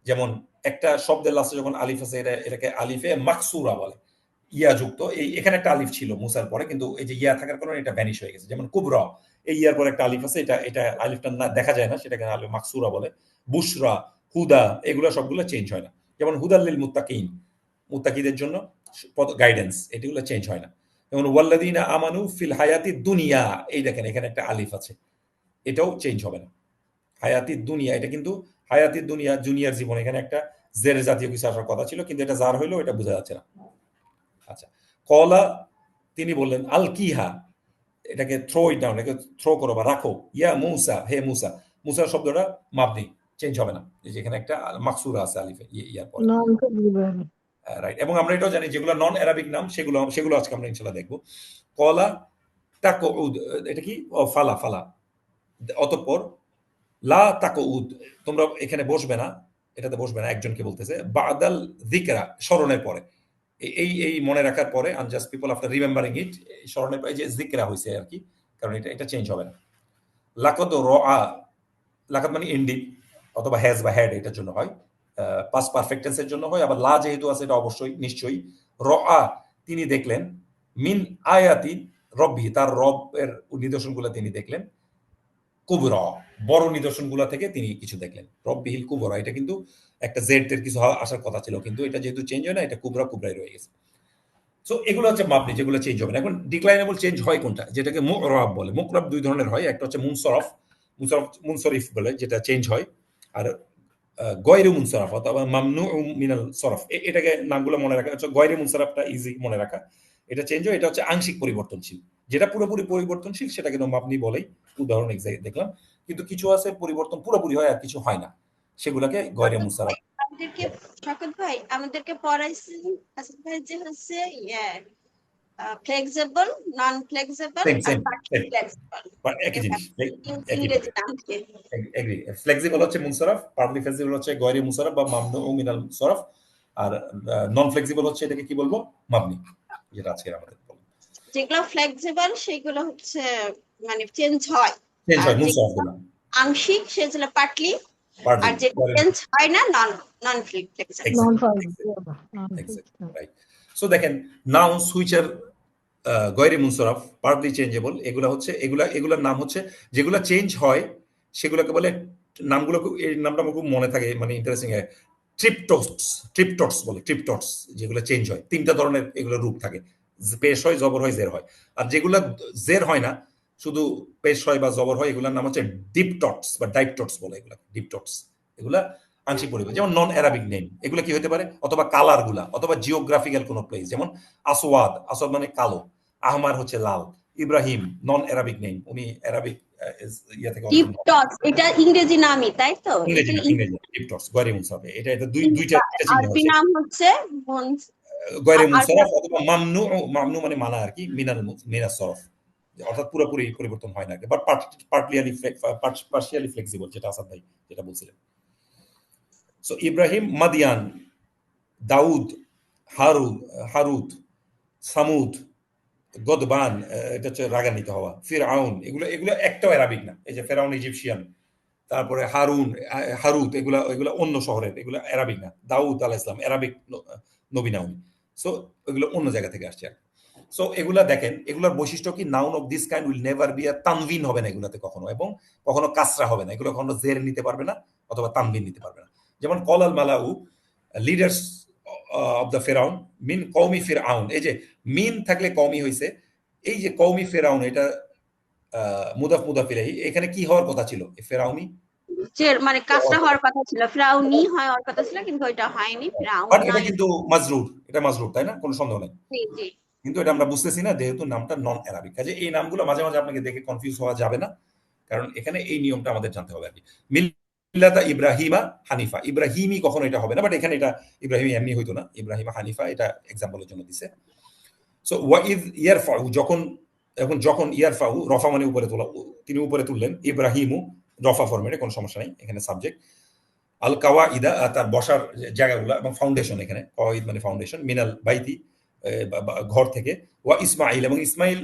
যেমন একটা শব্দের লাস্টে যখন আলিফ আছে, এটাকে আলিফে মাকসুরা বলে, ইয়া যুক্ত, এই এখানে একটা আলিফ ছিল মুসার পরে, কিন্তু এই যে ইয়া থাকার কারণে এটা ভ্যানিশ হয়ে গেছে, যেমন কুবরা, এই ইয়ার পরে একটা আলিফ আছে, এটা এটা আলিফটা না দেখা যায় না, সেটাকে আলিফ মাকসুরা বলে। বুশরা, হুদা, এগুলো সবগুলো চেঞ্জ হয় না। যেমন হুদাল্লিল মুত্তাকিন, মুত্তাকিদের জন্য গাইডেন্স, এটিগুলো চেঞ্জ হয় না। যেমন ওয়াল্লাযীনা আমানু ফিল হায়াতি দুনিয়া, এই দেখেন এখানে একটা আলিফ আছে, এটাও চেঞ্জ হবে না। হায়াতি দুনিয়া, এটা কিন্তু হায়াতি দুনিয়া, জুনিয়র জীবন, এখানে একটা জের জাতীয় কিছু আসার কথা ছিল, কিন্তু এটা জার হইলো, এটা বোঝা যাচ্ছে না। আচ্ছা, কলা, তিনি বললেন, আল কিহা, এটাকে থ্রো ইট ডাউন, এটাকে থ্রো করো বা রাখো, ইয়া মুসা, হে মুসা, মুসার শব্দটা মাবনি, চেঞ্জ হবে না, এই যে এখানে একটা মাকসুরা আছে আলিফে, ইয়ার পরে, নাম তো বুঝবেন। রাইট। এবং আমরা এটাও জানি, যেগুলো নন অ্যারাবিক নাম, সেগুলো সেগুলো আজকে আমরা ইনশাল্লাহ দেখবো। কলা তাকউদ, এটা কি, ও ফালা, ফালা, অতঃপর লা তাকউদ, তোমরা এখানে বসবে না, এটাতে বসবে না, একজনকে বলতেছে, বাদাল যিকরা, স্মরণের পরে, এই এই মনে রাখার পরে, আনজাস্ট পিপল আফটার রিমেম্বারিং ইট, স্মরণের পরে, এই যে যিকরা হয়েছে আর কি, কারণ এটা এটা চেঞ্জ হবে না। লাকাদ রআ, লাকাদ মানে ইন্ডিড অথবা হ্যাজ বা হ্যাড, এটার জন্য হয়, পাস্ট পারফেক্ট টেন্সের জন্য হয়, আবার লা যেহেতু আছে, এটা অবশ্যই নিশ্চয়ই। রআ, তিনি দেখলেন, মিন আয়াতি রব্বি, তার রবের নিদর্শনগুলো তিনি দেখলেন, কুবরা, বড় নিদর্শনগুলো থেকে তিনি কিছু দেখলেন, রব্বিহিল কুবরা, এটা কিন্তু একটা জেড এর কিছু আসার কথা ছিল, কিন্তু এটা যেহেতু চেঞ্জ হয় না, এটা কুবরা কুবরাই রয়ে গেছে। সো এগুলো হচ্ছে মাপনি, যেগুলো চেঞ্জ হবে না। এখন ডিক্লাইনেবল চেঞ্জ হয় কোনটা, যেটাকে মুকরাব বলে। মুকরাব 2 ধরনের হয়, একটা হচ্ছে মুনসরফ, মুনসরিফ বলে, যেটা চেঞ্জ হয়, আর গয়রে মুনসরফ অথবা মামনু মিনাল সরফ, এটাকে নামগুলো মনে রাখা হচ্ছে, গয়রে মুনসরফটা ইজি মনে রাখা, এটা চেঞ্জ হয়, এটা হচ্ছে আংশিক পরিবর্তনশীল। যেটা পুরোপুরি পরিবর্তনশীল সেটা কিন্তু মাবনি বলেই, উদাহরণ দেখলাম। কিন্তু কিছু আছে পরিবর্তন পুরোপুরি হয় আর কিছু হয় না, সেগুলোকে গয়রে মুসারাফ। আমাদেরকে শওকত ভাই আমাদেরকে পড়াইছেন আসাদ ভাই যে হচ্ছে ফ্লেক্সিবল, নন ফ্লেক্সিবল সেম আর সেম পার্টলি সেম, ফ্লেক্সিবল। একই জিনিস, একই ইংরেজি নাম কি? এগ্রি। ফ্লেক্সিবল হচ্ছে মুনসারাফ, পার্টলি ফ্লেক্সিবল হচ্ছে গয়রে মুনসারাফ বা মামনু মিনাল মুনসারাফ, আর নন ফ্লেক্সিবল হচ্ছে এটাকে কি বলবো, মাবনি, যেটা আজকে আমাদের যেগুলো ফ্লেক্সিবল সেগুলো হচ্ছে মানে চেঞ্জ হয়, চেঞ্জ আর হয় মুনসারাফ যেগুলো গুলো, আংশিক সেগুলো পার্টলি, পার্টলি আর যেটা চেঞ্জ হয় না non non flexible. Right. So দেখেন নাউন্স হুইচ আর গয়রে মুনসারাফ পার্টলি চেঞ্জেবল, এগুলা হচ্ছে এগুলার নাম হচ্ছে যেগুলা চেঞ্জ হয় সেগুলোকে বলে, নামগুলো এই নামটা আমার খুব মনে থাকে, মানে ইন্টারেস্টিং। ট্রিপটটস বলে, ট্রিপটটস, যেগুলো চেঞ্জ হয়। তিনটা ধরনের এগুলো রূপ থাকে, পেশ হয়, জবর হয়, জের হয়। আর যেগুলা জের হয় না, শুধু পেশ হয় বা জবর হয়, এগুলোর নাম হচ্ছে ডিপটটস বা ডাইপটটস বলে, এগুলা ডিপটটস। এগুলা আংশিক পরিবর্তন, যেমন নন অ্যারাবিক নেম, এগুলো কি হতে পারে, অথবা কালার গুলা, অথবা জিওগ্রাফিক্যাল কোনো প্লেস, যেমন আসওয়াদ, আসওয়াদ মানে কালো, আহমার হচ্ছে লাল। ইব্রাহিম নন অ্যারাবিক নেম, উনি অ্যারাবিক ইয়া থেকে অরিজিন। টিপটস এটা ইংরেজি নামই, তাই তো? ইংরেজি এটা না, ইংরেজি ডিপটটস, গয়রে মুনসারাফ। এটা দুইটা চিহ্ন আরবি হচ্ছে, নাম হচ্ছে গয়রে আরবি মুনসারাফ নাম অথবা মামনু। মামনু মানে মানা আর কি, মিনাস সরফ, অর্থাৎ পুরোপুরি পরিবর্তন হয় না, বাট পার্শিয়ালি ফ্লেক্সিবল, যেটা আসাদ ভাই যেটা বলছিলেন। সো ইব্রাহিম, মাদিয়ান, দাউদ, হারুত, সামুদ, গদবান, এটা হচ্ছে রাগান্বিত হওয়া, ফিরআউন, এগুলো এগুলো একটাও অ্যারাবিক না। এই যে ফেরাউন ইজিপশিয়ান, তারপরে হারুত, এগুলা এগুলো অন্য শহরের, এগুলো অ্যারাবিক না। দাউদ আলাইহিস সালাম অ্যারাবিক নবী না উনি। সো এগুলো অন্য জায়গা থেকে আসছে। সো এগুলা দেখেন, এগুলোর বৈশিষ্ট্য কি, noun of this kind will never be a Tanvin হবে না এগুলাতে কখনো, এবং কখনো কাসরা হবে না, এগুলো কখনো জের নিতে পারবে না অথবা তানভিন নিতে পারবে না। যেমন কলাল মালাউ, লিডার্স অফ দ্য ফেরাউন মিন কওমি ফিরআউন, এই যে মিন থাকলে কওমি হইছে, এই যে কওমি ফেরাউন, এটা মুদাফ ইলাইহি, এখানে কি হওয়ার কথা ছিল, ফেরাউনি, যে মানে কাজটা হওয়ার কথা ছিল, ফ্রাউনি হওয়ার কথা ছিল, কিন্তু ওইটা হয়নি, ফ্রাউন বাট এটা নাই। কিন্তু মাজরুর, এটা মাজরুর, তাই না, কোনো সন্দেহ নাই। জি জি। কিন্তু এটা আমরা বুঝতেছি না, যেহেতু নামটা নন অ্যারাবিক। কাজে এই নামগুলো মাঝে মাঝে আপনাকে দেখে কনফিউজ হওয়া যাবে না, কারণ এখানে এই নিয়মটা আমাদের জানতে হবে আর কি। মিল্লাতা ইব্রাহিমা হানিফা, ইব্রাহিমি কখনো এটা হবে না, বাট এখানে এটা ইব্রাহিমি এমনি হইতো না, ইব্রাহিমা হানিফা, এটা এক্সাম্পলের জন্য দিছে। সো ওয়াইদ ইয়ারফাউ, যখন ইয়ারফাউ, রফা মানে উপরে তোলা, তিনি উপরে তুললেন, ইব্রাহিমু রফা ফরম্যাটে, কোনো সমস্যা নাই, এখানে সাবজেক্ট। আল কাওয়াইদা, তার বসার জায়গাগুলো, এবং ফাউন্ডেশন, এখানে কাওয়াইদ মানে ফাউন্ডেশন, মিনাল বাইতি, ঘর থেকে, ওয়া ইসমাইল, এবং ইসমাইল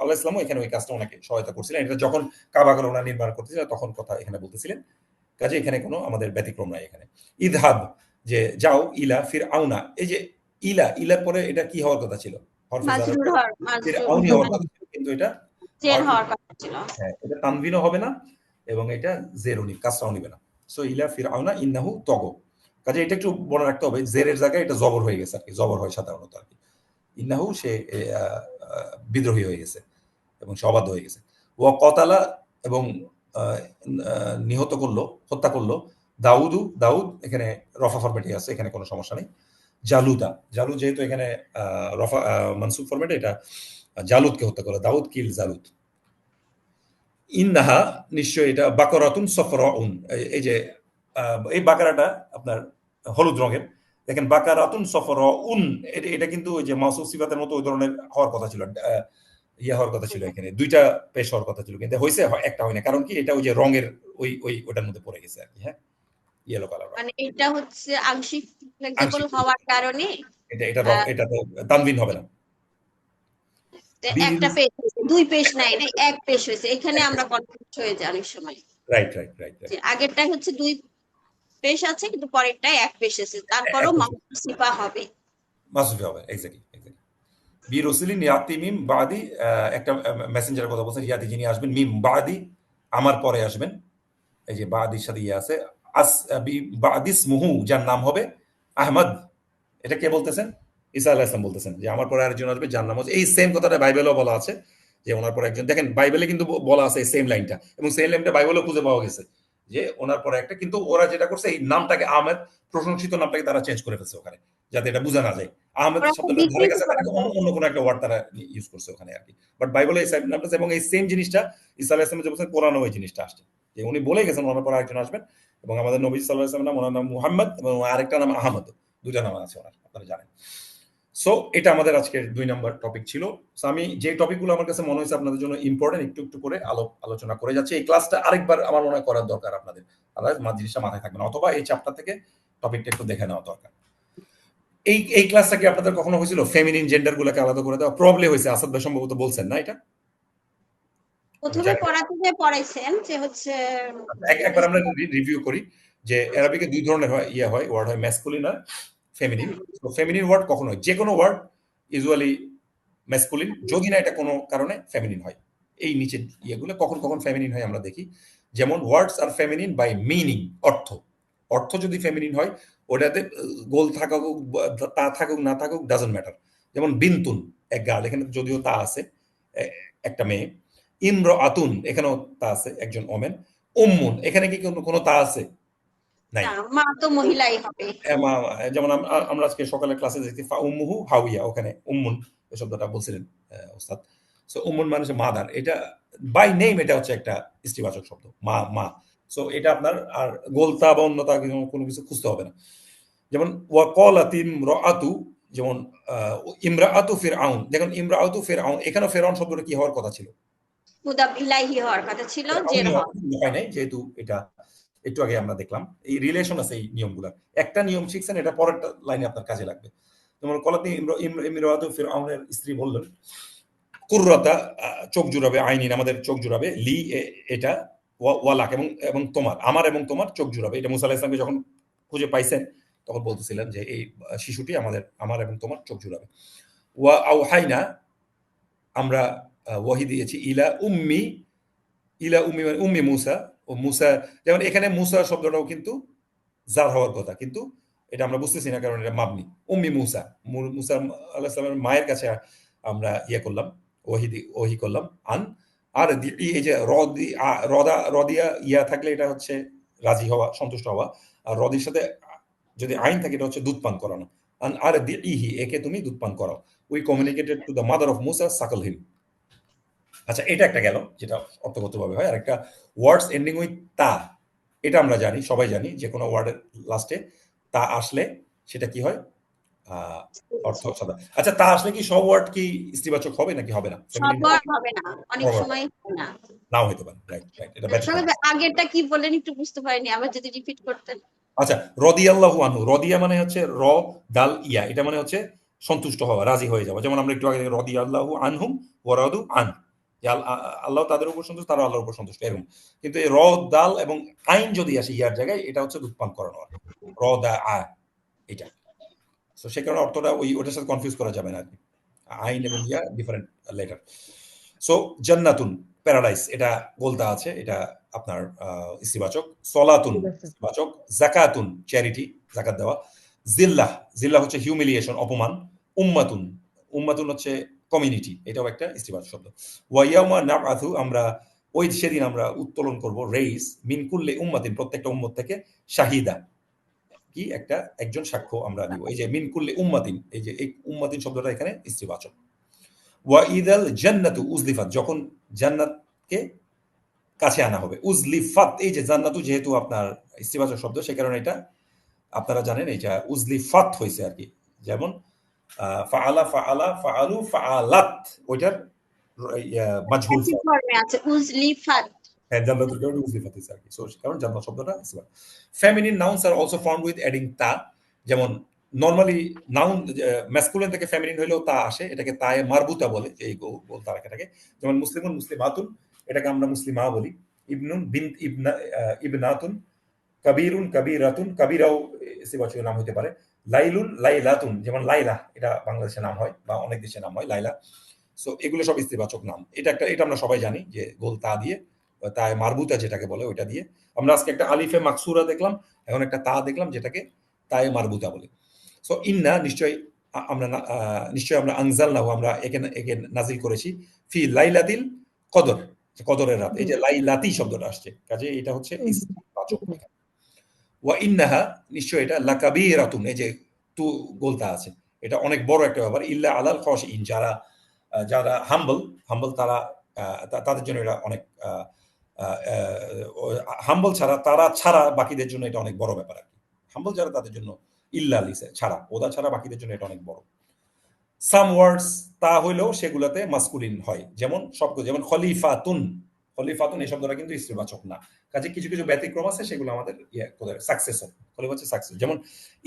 আল্লাহ ইসলামও এখানে ওই কাজটা ওনাকে সহায়তা করছিলেন। এটা যখন কাবাগর ওনা নির্মাণ করতেছিলেন তখন কথা এখানে বলতেছিলেন। কাজে এখানে কোনো আমাদের ব্যতিক্রম নাই এখানে। ইদহাব, যে যাও, ইলা ফির আউনা, এই যে ইলার পরে এটা কি হওয়ার কথা ছিল, হরফে জারের মাজরুর পরে হওয়ার ফির মাজরুর আউনি হওয়ার কথা ছিল, কিন্তু এটা জের হওয়ার কথা ছিল। হ্যাঁ, এটা তানভিনও হবে না, এবং এটা জেরও কাজটাও নিবে না। সো ইলা ফির আউনা ইন্নাহু তগো। কাজে এটা একটু মনে রাখতে হবে, জেরের জায়গায় এটা জবর হয়ে গেছে আর কি, জবর হয় সাধারণত আর কি। ইন্নাহু, সে বিদ্রোহী হয়ে গেছে এবং সে অবাধ্য হয়ে গেছে। ও কতালা, এবং নিহত করলো, হত্যা করলো, দাউদ এখানে রফা ফরম্যাটে আছে, এখানে কোনো সমস্যা নেই। জালুদ যেহেতু এখানে রফা মানসুব ফরম্যাটে, এটা জালুদকে হত্যা করলো, দাউদ কিল জালুদ। ইন্নাহা, নিশ্চয়ই এটা বাকরাতুন সফরাউন, এই যে এই বাকারাটা আপনার হলুদ রঙের, দেখেন বাকারাতুন সফরাউন, এটা কিন্তু ওই যে মাউসুফ সিফাতের মতো ওই ধরনের হওয়ার কথা ছিল, ইয়ে হওয়ার কথা ছিল, এখানে দুইটা পেশ হওয়ার কথা ছিল, কিন্তু হয়েছে একটা হয় না, কারণ কি, এটা ওই যে রঙের ওটার মধ্যে পড়ে গেছে আর কি। হ্যাঁ, ইয়েলো কালার, মানে এটা হচ্ছে আংশিক ফ্লেক্সিবল আংশিক, হওয়ার কারণে এটা তো তানভিন হবে না। একটা পেজ হয়েছে, দুই পেজ নাই না, এক পেজ হয়েছে, এখানে আমরা কনফিউজ হয়ে যাই অনেক সময়। রাইট, যে আগেরটা হচ্ছে দুই পেশ আছে, কিন্তু পরেরটাই এক পেশ আছে, তারপরও মাউসুফ সিফা হবে, মাসুফি হবে, এক্স্যাক্টলি। বি রসুলিন ইয়াতি মিম বাদি, একটা মেসেঞ্জারের কথা বলছেন, ইয়াতি যিনি আসবেন, মিম বাদি, আমার পরে আসবেন, এই যে বাদির সাথে ইয়ে আছে, বাদিস মুহু, যার নাম হবে আহমদ। এটা কে বলতেছেন, ঈসা আলাইহিস সালাম বলতেছেন যে আমার পরে আরেকজন আসবে যার নাম হচ্ছে, এই সেম কথাটা বাইবেলেও বলা আছে, যে ওনার পরে একজন, দেখেন বাইবেলে কিন্তু বলা আছে এই সেম লাইনটা, এবং সেম লাইনটা বাইবেলেও খুঁজে পাওয়া গেছে, যে ওনার পরে একটা, কিন্তু ওরা যেটা করছে এই নামটাকে, আহমেদ প্রশংসিত নামটাকে তারা চেঞ্জ করে ফেলছে ওখানে, যাতে এটা বোঝা না যায় আহমেদ ওরা তো শব্দটা ধারে বিকৃত কাছে না, করে অন্য অন্য কোনো একটা ওয়ার্ড তারা ইউজ করছে ওখানে আর কি। বাট বাইবেলে এই সেম নামটা এবং এই সেম জিনিসটা ঈসা আলাইহিস সালাম যে বলছেন কোরআনেও এই জিনিসটা আসছে, যে উনি বলে গেছেন ওনার পর আরেকজন আসবেন এবং আমাদের নবী সাল্লাল্লাহু আলাইহি ওয়াসাল্লাম ওনার নাম মুহাম্মদ এবং আরেকটা নাম আহমদ, দুইটা নাম আছে ওনার, আপনারা জানেন। সো এটা আমাদের আজকের ২ নম্বর টপিক ছিল। সো আমি যে টপিকগুলো আমার কাছে মনে হয়েছে আপনাদের জন্য ইম্পর্টেন্ট একটু একটু করে আলোচনা করে যাচ্ছি। এই ক্লাসটা আরেকবার আমার মনে হয় করার দরকার আপনাদের, আদারওয়াইজ জিনিসটা মাথায় থাকবে না, অথবা এই চ্যাপ্টার থেকে টপিকটা একটু দেখে নেওয়া দরকার। এই ক্লাসটা কি আপনাদের কখনো হয়েছিল ফেমিনিন জেন্ডার গুলোকে আলাদা করে দেওয়া? প্রবলি হয়েছে, আসাদ ভাই সম্ভবত বলছেন না এটা, আমি প্রথমে জানি না। পড়াতে যে পড়াইছেন যে হচ্ছে একবার আমরা রিভিউ করি যে অ্যারাবিকে ২ ধরনের হয় হয়, ওয়ার্ড হয় ম্যাসকুলিন আর ফেমিনিন। তো ফেমিনিন ওয়ার্ড কখনো হয়, যে কোনো ওয়ার্ড ইউজুয়ালি ম্যাসকুলিন, যদি না এটা কোনো কারণে ফেমিনিন হয়। এই নিচের ইয়েগুলো কখন কখন ফেমিনিন হয় আমরা দেখি। যেমন ওয়ার্ডস আর ফেমিনিন বাই মিনিং, অর্থ। অর্থ যদি ফেমিনিন হয় ওটাতে গোল থাকুক তা থাকুক না থাকুক ডাজন্ট ম্যাটার। যেমন বিন্তুন, এক গার্ল, এখানে যদিও তা আছে, একটা মেয়ে। ইমর আতুন, এখানেও তা আছে, একজন ওমেন। উম্মুন, এখানে কি কোনো তা আছে? নাই। না, মা তো মহিলাই হবে। যেমন আমরা আজকে সকালে ক্লাসে দেখছি উম্মুহু হাউইয়া, ওখানে উম্মুন এই শব্দটা বলছিলেন ওস্তাদ। সো উম্মুন মানে হচ্ছে মাদার, এটা বাই নেম, এটা হচ্ছে একটা স্ত্রীবাচক শব্দ, মা মা। সো এটা আপনার আর গোলতা বা অন্যতা কোনো কিছু খুঁজতে হবে না। যেমন ওয়াকালাতিম রাআতু, যেমন ইমরাআতু ফিরআউন, দেখুন ইমরাআতু ফিরআউন, এখানে ফেরাউন শব্দটা কি হওয়ার কথা ছিল? মুদাব ইলাইহি হওয়ার কথা ছিল, যে ফেরাউনই হওয়ার হয় নাই, যেহেতু এটা একটু আগে আমরা দেখলাম এই রিলেশন আছে এই নিয়মগুলো। একটা নিয়ম শিখছেন, এটা পরের লাইনে আপনার কাজে লাগবে। যেমন কলাতি ইমরাতু ফিরআউনের স্ত্রী বললেন কুররাতা, চোখ জুড়াবে, আইনিন আমাদের চোখ জুড়াবে, লি এটা ওয়ালাক এবং এবং তোমার, আমার এবং তোমার চোখ জুড়াবে। এটা মুসা আলাইহিস সালামকে যখন খুঁজে পাইছেন তখন বলতেছিলেন যে এই শিশুটি আমার এবং তোমার চোখ জুড়াবে। ওয়া আওহাইনা, আমরা ওয়াহি দিয়েছি ইলা উম্মি মানে উম্মি মুসা, ও মুসা, যেমন এখানে মুসা শব্দটাও কিন্তু জার হওয়ার কথা, কিন্তু এটা আমরা বুঝতেছি না কারণ এটা মাবনি। উম্মি মুসা, মুসা আলাইহিস সালামের মায়ের কাছে আমরা করলাম, ওহি করলাম। আর এই যে রদিয়া থাকলে এটা হচ্ছে রাজি হওয়া, সন্তুষ্ট হওয়া। আর রদির সাথে যদি আইন থাকে এটা হচ্ছে দুধ পান করানো। আর ইহি, একে তুমি দুধ পান করাও। We communicated to the mother of Musa suckle him. আচ্ছা, এটা একটা গেল যেটা অর্থগতভাবে হয়। আর একটা ওয়ার্ডস এন্ডিং উইথ তা, এটা আমরা জানি, সবাই জানি যে কোনো ওয়ার্ডের লাস্টে তা আসলে সেটা কি হয়, অর্থ সাদা। আচ্ছা, তা আসলে কি সব ওয়ার্ড কি স্ত্রীবাচক হবে নাকি হবে না? সব ফেমিনিন ওয়ার্ড হবে না, অনেক সময় হয় না। নাও হইতে পারে, রাইট রাইট, এটা ব্যাটার। তবে আগেরটা কি বললেন একটু বুঝতে পারিনি, আবার যদি রিপিট করতেন। আচ্ছা, রদিয়াল্লাহু আনহু, রদিয়া মানে হচ্ছে র দাল ইয়া, এটা মানে হচ্ছে সন্তুষ্ট হওয়া, রাজি হয়ে যাওয়া। যেমন আমরা একটু আগে রদিয়াল্লাহু আনহুম ওয়া রাদু আন, যে আল্লাহ তাদের উপর সন্তুষ্ট, তারা আল্লাহর উপর সন্তুষ্ট, এরকম। কিন্তু এই র দাল এবং আইন যদি আসে ইয়ার জায়গায়, এটা হচ্ছে দুধ পান করানো, র দা আ, এটা। সো সে কারণে অর্থটা ওটার সাথে কনফিউজ করা যাবে না আর কি। আইন এবং ইয়া ডিফারেন্ট লেটার। সো জান্নাতুন, প্যারাডাইস, এটা গোলতা আছে, এটা আপনার ইস্তিবাচক। সলাতুন ইস্তিবাচক। জাকাতুন, চ্যারিটি, জাকাত দেওয়া। জিল্লাহ, জিল্লাহ হচ্ছে হিউমিলিয়েশন, অপমান। উম্মাতুন, উম্মাতুন হচ্ছে কমিউনিটি, এটাও একটা ইস্তিবাচক শব্দ। ওয়াইয়াউমা নাবআথু, আমরা সেদিন আমরা উত্তোলন করব, রেইস, মিন কুল্লি উম্মাতিন, প্রত্যেকটা উম্মত থেকে, শাহিদা, কি একটা একজন সাক্ষ্য আমরা দিব। এই যে মিন কুল্লি উম্মাতিন, এই যে এই উম্মাতিন শব্দটা এখানে ইস্তিবাচক। ওয়াইদাল জান্নাতু উজলিফাত, যখন জান্নাতকে কাছে আনা হবে। উজলিফাত, এই যে জান্নাতু যেহেতু আপনার ইস্তিবাচক শব্দ, সে কারণে এটা আপনারা জানেন এটা উজলিফাত হয়েছে আর কি। যেমন ফাআলা ফাআলা ফাআলু ফাআলাত, ওইটার মাজহুল একই ফর্ম। ফর্মে আছে উজলিফাত। হ্যাঁ, জান্নাতুল কারণে উজলিফাত হয়েছে আর কি। সো কারণ জান্নাত শব্দটা Islam. Feminine nouns are also formed with adding তা। যেমন নরমালি নাউন ম্যাসকুলিন থেকে ফেমিনিন হইলেও তা আসে, এটাকে তায়ে মারবুতা বলে, যে এই গোল তা রাখাটাকে। যেমন মুসলিমুন মুসলিমাতুন, এটাকে আমরা মুসলিমা বলি। ইবনুন বিন ইবনাতুন। কাবীরুন কাবীরাতুন, কাবীরাও ইস্তিবাচকের নাম হতে পারে। লাইলুন লাইলাতুন, যেমন লাইলা, এটা বাংলাদেশের নাম হয় বা অনেক দেশের নাম হয় লাইলা। সো এগুলো সব ইস্তিবাচক নাম। এটা আমরা সবাই জানি যে গোল তা দিয়ে, তায়ে মারবুতা যেটাকে বলে ওইটা দিয়ে। আমরা আজকে একটা আলিফে মাকসুরা দেখলাম, এখন একটা তা দেখলাম যেটাকে তায়ে মারবুতা বলে। সো ইন্না, নিশ্চয়ই আমরা আনজালনাহু, আমরা একে নাজিল করেছি, ফি লাইলাতিল কদর, কদরের রাত। এই যে লাইলাতি শব্দটা আসছে, কাজে এটা হচ্ছে ইস্তিবাচক। ওয়া ইন্নাহা, নিশ্চয় এটা লাকাবীরাতুন, এই যে তু গোলতা আছে, এটা অনেক বড় একটা ব্যাপার। ইল্লা আলাল খাশিইন, যারা যারা হাম্বল তারা তাদের জন্য এটা অনেক হাম্বল তারা ছাড়া বাকিদের জন্য এটা অনেক বড় ব্যাপার আর কি। হাম্বল যারা তাদের জন্য ইল্লা লিসে ছাড়া, ওদা ছাড়া বাকিদের জন্য এটা অনেক বড়। সাম ওয়ার্ডস তা হইলেও সেগুলাতে মাস্কুলিন হয়, যেমন শব্দ যেমন খলিফাতুন। খলিফাতুন এই শব্দটা কিন্তু স্ত্রীবাচক না, কাজে কিছু কিছু ব্যতিক্রম আছে, সেগুলো আমাদের সাকসেসর খলিফা হচ্ছে সাকসেস। যেমন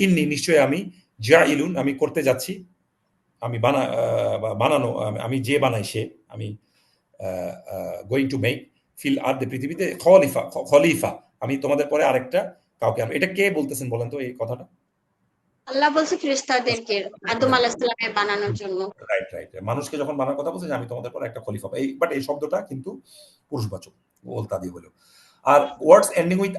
ইন্নি নিশ্চয়ই আমি, জাইলুন আমি করতে যাচ্ছি, আমি বানানো, আমি যে বানাই সে, আমি গোয়িং টু মেক ফিল আর্থ পৃথিবীতে খলিফা আমি তোমাদের পরে আরেকটা কাউকে। এটা কে বলতেছেন বলেন তো এই কথাটা? আল্লাহ বলছে ফেরেশতাদেরকে আদম আলাইহিস সালামের বানানোর জন্য। রাইট রাইট, মানুষকে যখন বানার কথা বলছে যে আমি তোমাদের পরে একটা খলিফা, বাট এই শব্দটা কিন্তু পুরুষবাচক, ওলতা দিয়ে হলো। আর ওয়ার্ডস এন্ডিং উইথ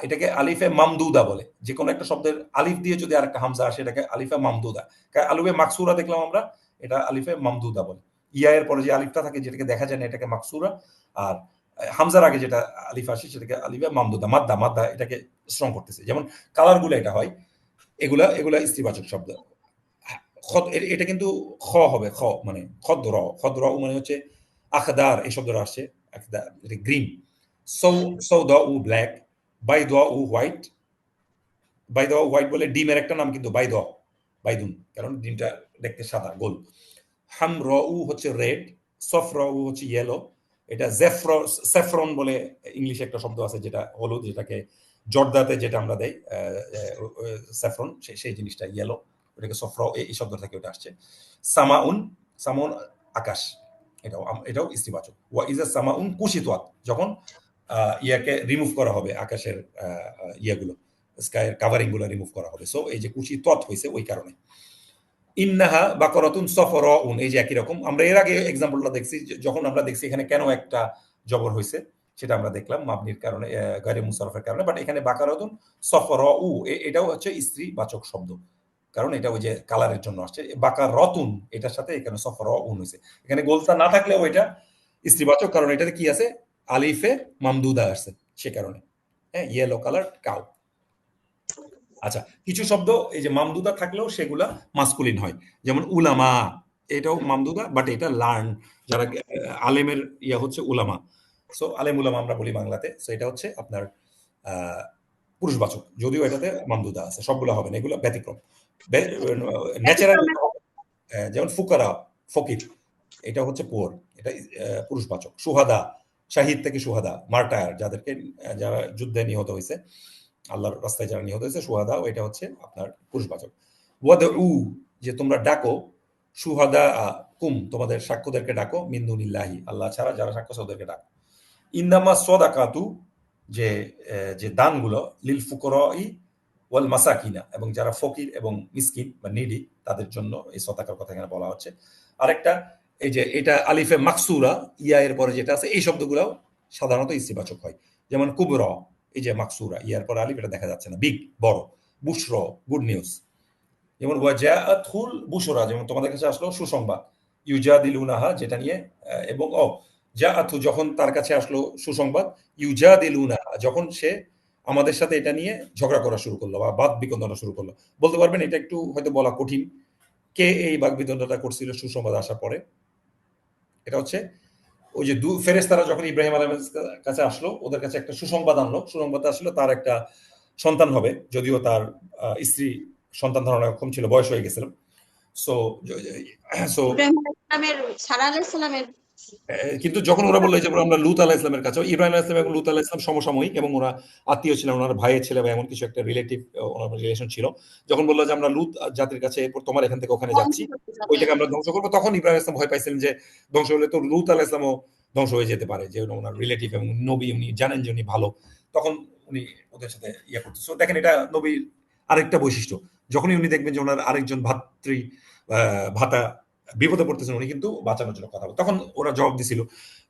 এটাকে আলিফে মামদুদা বলে। যে কোনো একটা শব্দের আলিফ দিয়ে যদি আরেকটা হামজা আসে এটাকে আলিফে মামদুদা। আলিফে মাকসুরা দেখলাম আমরা, এটা আলিফে মামদুদা বলে। ইয়া এর পরে যে আলিফটা থাকে যেটাকে দেখা যায় না এটাকে মাকসুরা, আর হামজার আগে যেটা আলিফ আসে সেটাকে আলিফে মামদুদা, মাদ্দা এটাকে স্ট্রং করতেছে। যেমন কালারগুলো এটা হয়, এগুলা এগুলা স্ত্রীবাচক শব্দ। এটা কিন্তু খ হবে, খ মানে খদ্র মানে হচ্ছে আখদার, এই শব্দটা আসছে আখদার, গ্রিন। সৌদা উ ব্ল্যাক, বাইদোয়া উ হোয়াইট। বাইদোয়া হোয়াইট বলে ডিমের একটা নাম কিন্তু বাইদুন, কারণ ডিমটা দেখতে সাদা গোল। হামর উ হচ্ছে রেড, সফর উ হচ্ছে ইয়েলো। এটা স্যাফরন বলে ইংলিশে একটা শব্দ আছে যেটা হলুদ, যেটাকে জর্দাতে যেটা আমরা দেই স্যাফরন, সেই জিনিসটা ইয়েলো, ওটাকে সফর, এই শব্দ থেকে ওটা আসছে। সামাউন আকাশ, এটাও স্ত্রীবাচক। ওয়া ইজা সামাউন কুশিতাত, যখন ইয়াকে রিমুভ করা হবে, আকাশের ইয়াগুলো, স্কাইয়ের কাভারিং গুলো রিমুভ করা হবে। সো এই যে কুশিতাত হয়েছে ওই কারণে। ইন্নাহা বাকরাতুন সফরাউন, এই যে একই রকম আমরা এর আগে এক্সাম্পলটা দেখছি, যখন আমরা দেখছি এখানে কেন একটা জবর হয়েছে সেটা আমরা দেখলাম মাবনির কারণে, গায়রে মুসাররফের কারণে। বাট এখানে বাকারাতুন সফরাউ এটাও হচ্ছে স্ত্রীবাচক শব্দ, কারণ এটা ওই যে কালারের জন্য আসছে। বাকারাতুন এটার সাথে এখানে সফরাউন হয়েছে, এখানে গোলতা না থাকলেও এটা স্ত্রীবাচক, কারণ এটাতে কি আছে আলিফে মামদুদা আসছে সে কারণে। হ্যাঁ, ইয়েলো কালার কাউ। আচ্ছা, কিছু শব্দ এই যে মামদুদা থাকলেও সেগুলা মাস্কুলিন হয়, যেমন উলামা, এটাও মামদুদা, বাট এটা লার্ন, যারা আলেমের ইয়া হচ্ছে উলামা। সো আলেম উলামা আমরা বলি বাংলাতে, সো এটা হচ্ছে আপনার পুরুষবাচক, যদিও এটাতে মামদুদা আছে, সবগুলো হবে না, এগুলো ব্যতিক্রম। ন্যাচারাল যেমন ফুকারা, ফকির, এটা হচ্ছে পুয়ার, এটা পুরুষবাচক। সুহাদা, শাহিদ থেকে সুহাদা, মার্টায়ার, যারা যুদ্ধে নিহত হয়েছে, আল্লাহর রাস্তায় যারা নিহত হয়েছে, সুহাদা, এটা হচ্ছে আপনার পুরুষবাচক। ওয়াদউ, যে তোমরা ডাকো, সুহাদা কুম, তোমাদের সাক্ষ্যদেরকে ডাকো, মিন দুনিল্লাহি, আল্লাহ ছাড়া যারা সাক্ষ্য ওদেরকে ডাকো। ইন্নামা সদাকাতু, যে দানগুলো, লিল ফুকরাই ওয়াল মাসাকিনা, এবং যারা ফকির এবং মিসকিন বা নিডি তাদের জন্য এই সদাকার কথা এখানে বলা হচ্ছে। আরেকটা এই যে এটা আলিফে মাকসুরা, ইয়া এর পরে যেটা আছে, এই শব্দগুলো সাধারণত ইস্তিবাচক হয়। যেমন কুবরা, এই যে মাকসুরা, ইয়ার পরে আলিফ, এটা দেখা যাচ্ছে না, বিগ বড়। বুশর গুড নিউজ, যেমন ওয়াজাআতুল বুশরা, যেমন তোমাদের কাছে আসলো সুসংবাদ। ইউজাদিলুনাহা, যেটা নিয়ে এবং জাআতু, যখন তার কাছে আসলো সুসংবাদ। ইউজাদিলুনাহা, যখন সে আমাদের সাথে এটা নিয়ে ঝগড়া করা শুরু করলো বা বাদ বিতণ্ডা শুরু করলো। বলতে পারবেন এটা একটু হয়তো বলা কঠিন, কে এই বাদ বিতণ্ডাটা করছিল সুসংবাদ আসার পরে? এটা হচ্ছে ওই যে ফেরেশতারা যখন ইব্রাহিম আলাইহিস কাছে আসলো, ওদের কাছে একটা সুসংবাদ আনলো। সুসংবাদ আসলো তার একটা সন্তান হবে, যদিও তার স্ত্রী সন্তান ধারণা কম ছিল, বয়স হয়ে গেছিল। সো সো ইব্রাহিম আলাইহিস সালামের, সারা আলাইহিস সালামের। কিন্তু যখন ওরা বললো যে আমরা লুত আলাইহিস সালামের কাছে, ইব্রাহিম আলাইহিস সালাম এবং লুত আলাইহিস সালাম সমসাময়িক, এবং ওরা আত্মীয় ছিলেন, ওনার ভাইয়ের ছেলে বা এমন কিছু একটা রিলেটিভ, ওনার রিলেশন ছিল। যখন বললো যে আমরা লুত জাতির কাছে, এরপর তোমার এখান থেকে ওখানে যাচ্ছি, ওইটাকে আমরা ধ্বংস করবো, তখন ইব্রাহিম আলাইহিস সালাম ভয় পাইছিলেন যে ধ্বংস হলে তো লুত আলাইহিস সালামও ধ্বংস হয়ে যেতে পারে, যে ওনার রিলেটিভ এবং নবী, উনি জানেন যে উনি ভালো, তখন উনি ওদের সাথে ইয়ে করতে। সো দেখেন, এটা নবীর আরেকটা বৈশিষ্ট্য, যখনই উনি দেখবেন যে ওনার আরেকজন ভাতা বিপদে পড়তেছেন, উনি কিন্তু বাঁচানোর জন্য কথা বলেন। তখন ওরা জবাব দিছিল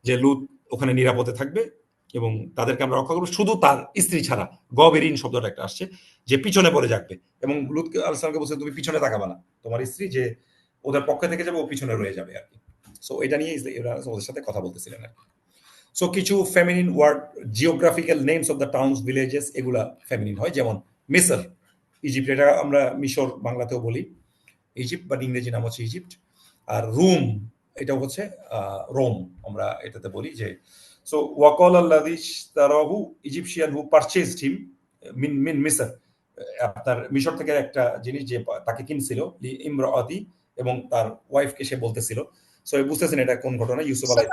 যে লুত ওখানে নিরাপদে থাকবে এবং তাদেরকে আমরা রক্ষা করবো, শুধু তার স্ত্রী ছাড়া। গবেরিন শব্দটা একটা আসছে, যে পিছনে পড়ে যাবে, এবং লুত আলাইহিসসালামকে বলছে তুমি পিছনে তাকাবা না, তোমার স্ত্রী যে ওদের পক্ষে থেকে যাবে, ও পিছনে রয়ে যাবে আর কি। সো এটা নিয়ে ওদের সাথে কথা বলতেছিলেন আর কি। সো কিছু feminine word, geographical names of the towns, villages, এগুলা ফেমিনিন হয়, যেমন মিসর, ইজিপ্ট, এটা আমরা মিশর বাংলাতেও বলি। ইজিপ্ট, বাট ইংরেজি নাম হচ্ছে ইজিপ্ট। আর রুম এটাও হচ্ছে রোম, আমরা এটাতে বলি যে সো ওয়াকাল আল্লাযী ইশতারাহু ইজিপশিয়ান হু পারচেজড হিম মিন মিন মিসর, আপনার মিশর থেকে একটা জিনিস যে তাকে কিনছিল লি ইমরাআতি, এবং তার ওয়াইফকে সে বলতেছিল। সো বুঝতেছেন এটা কোন ঘটনা? ইউসুফ আলাইহিস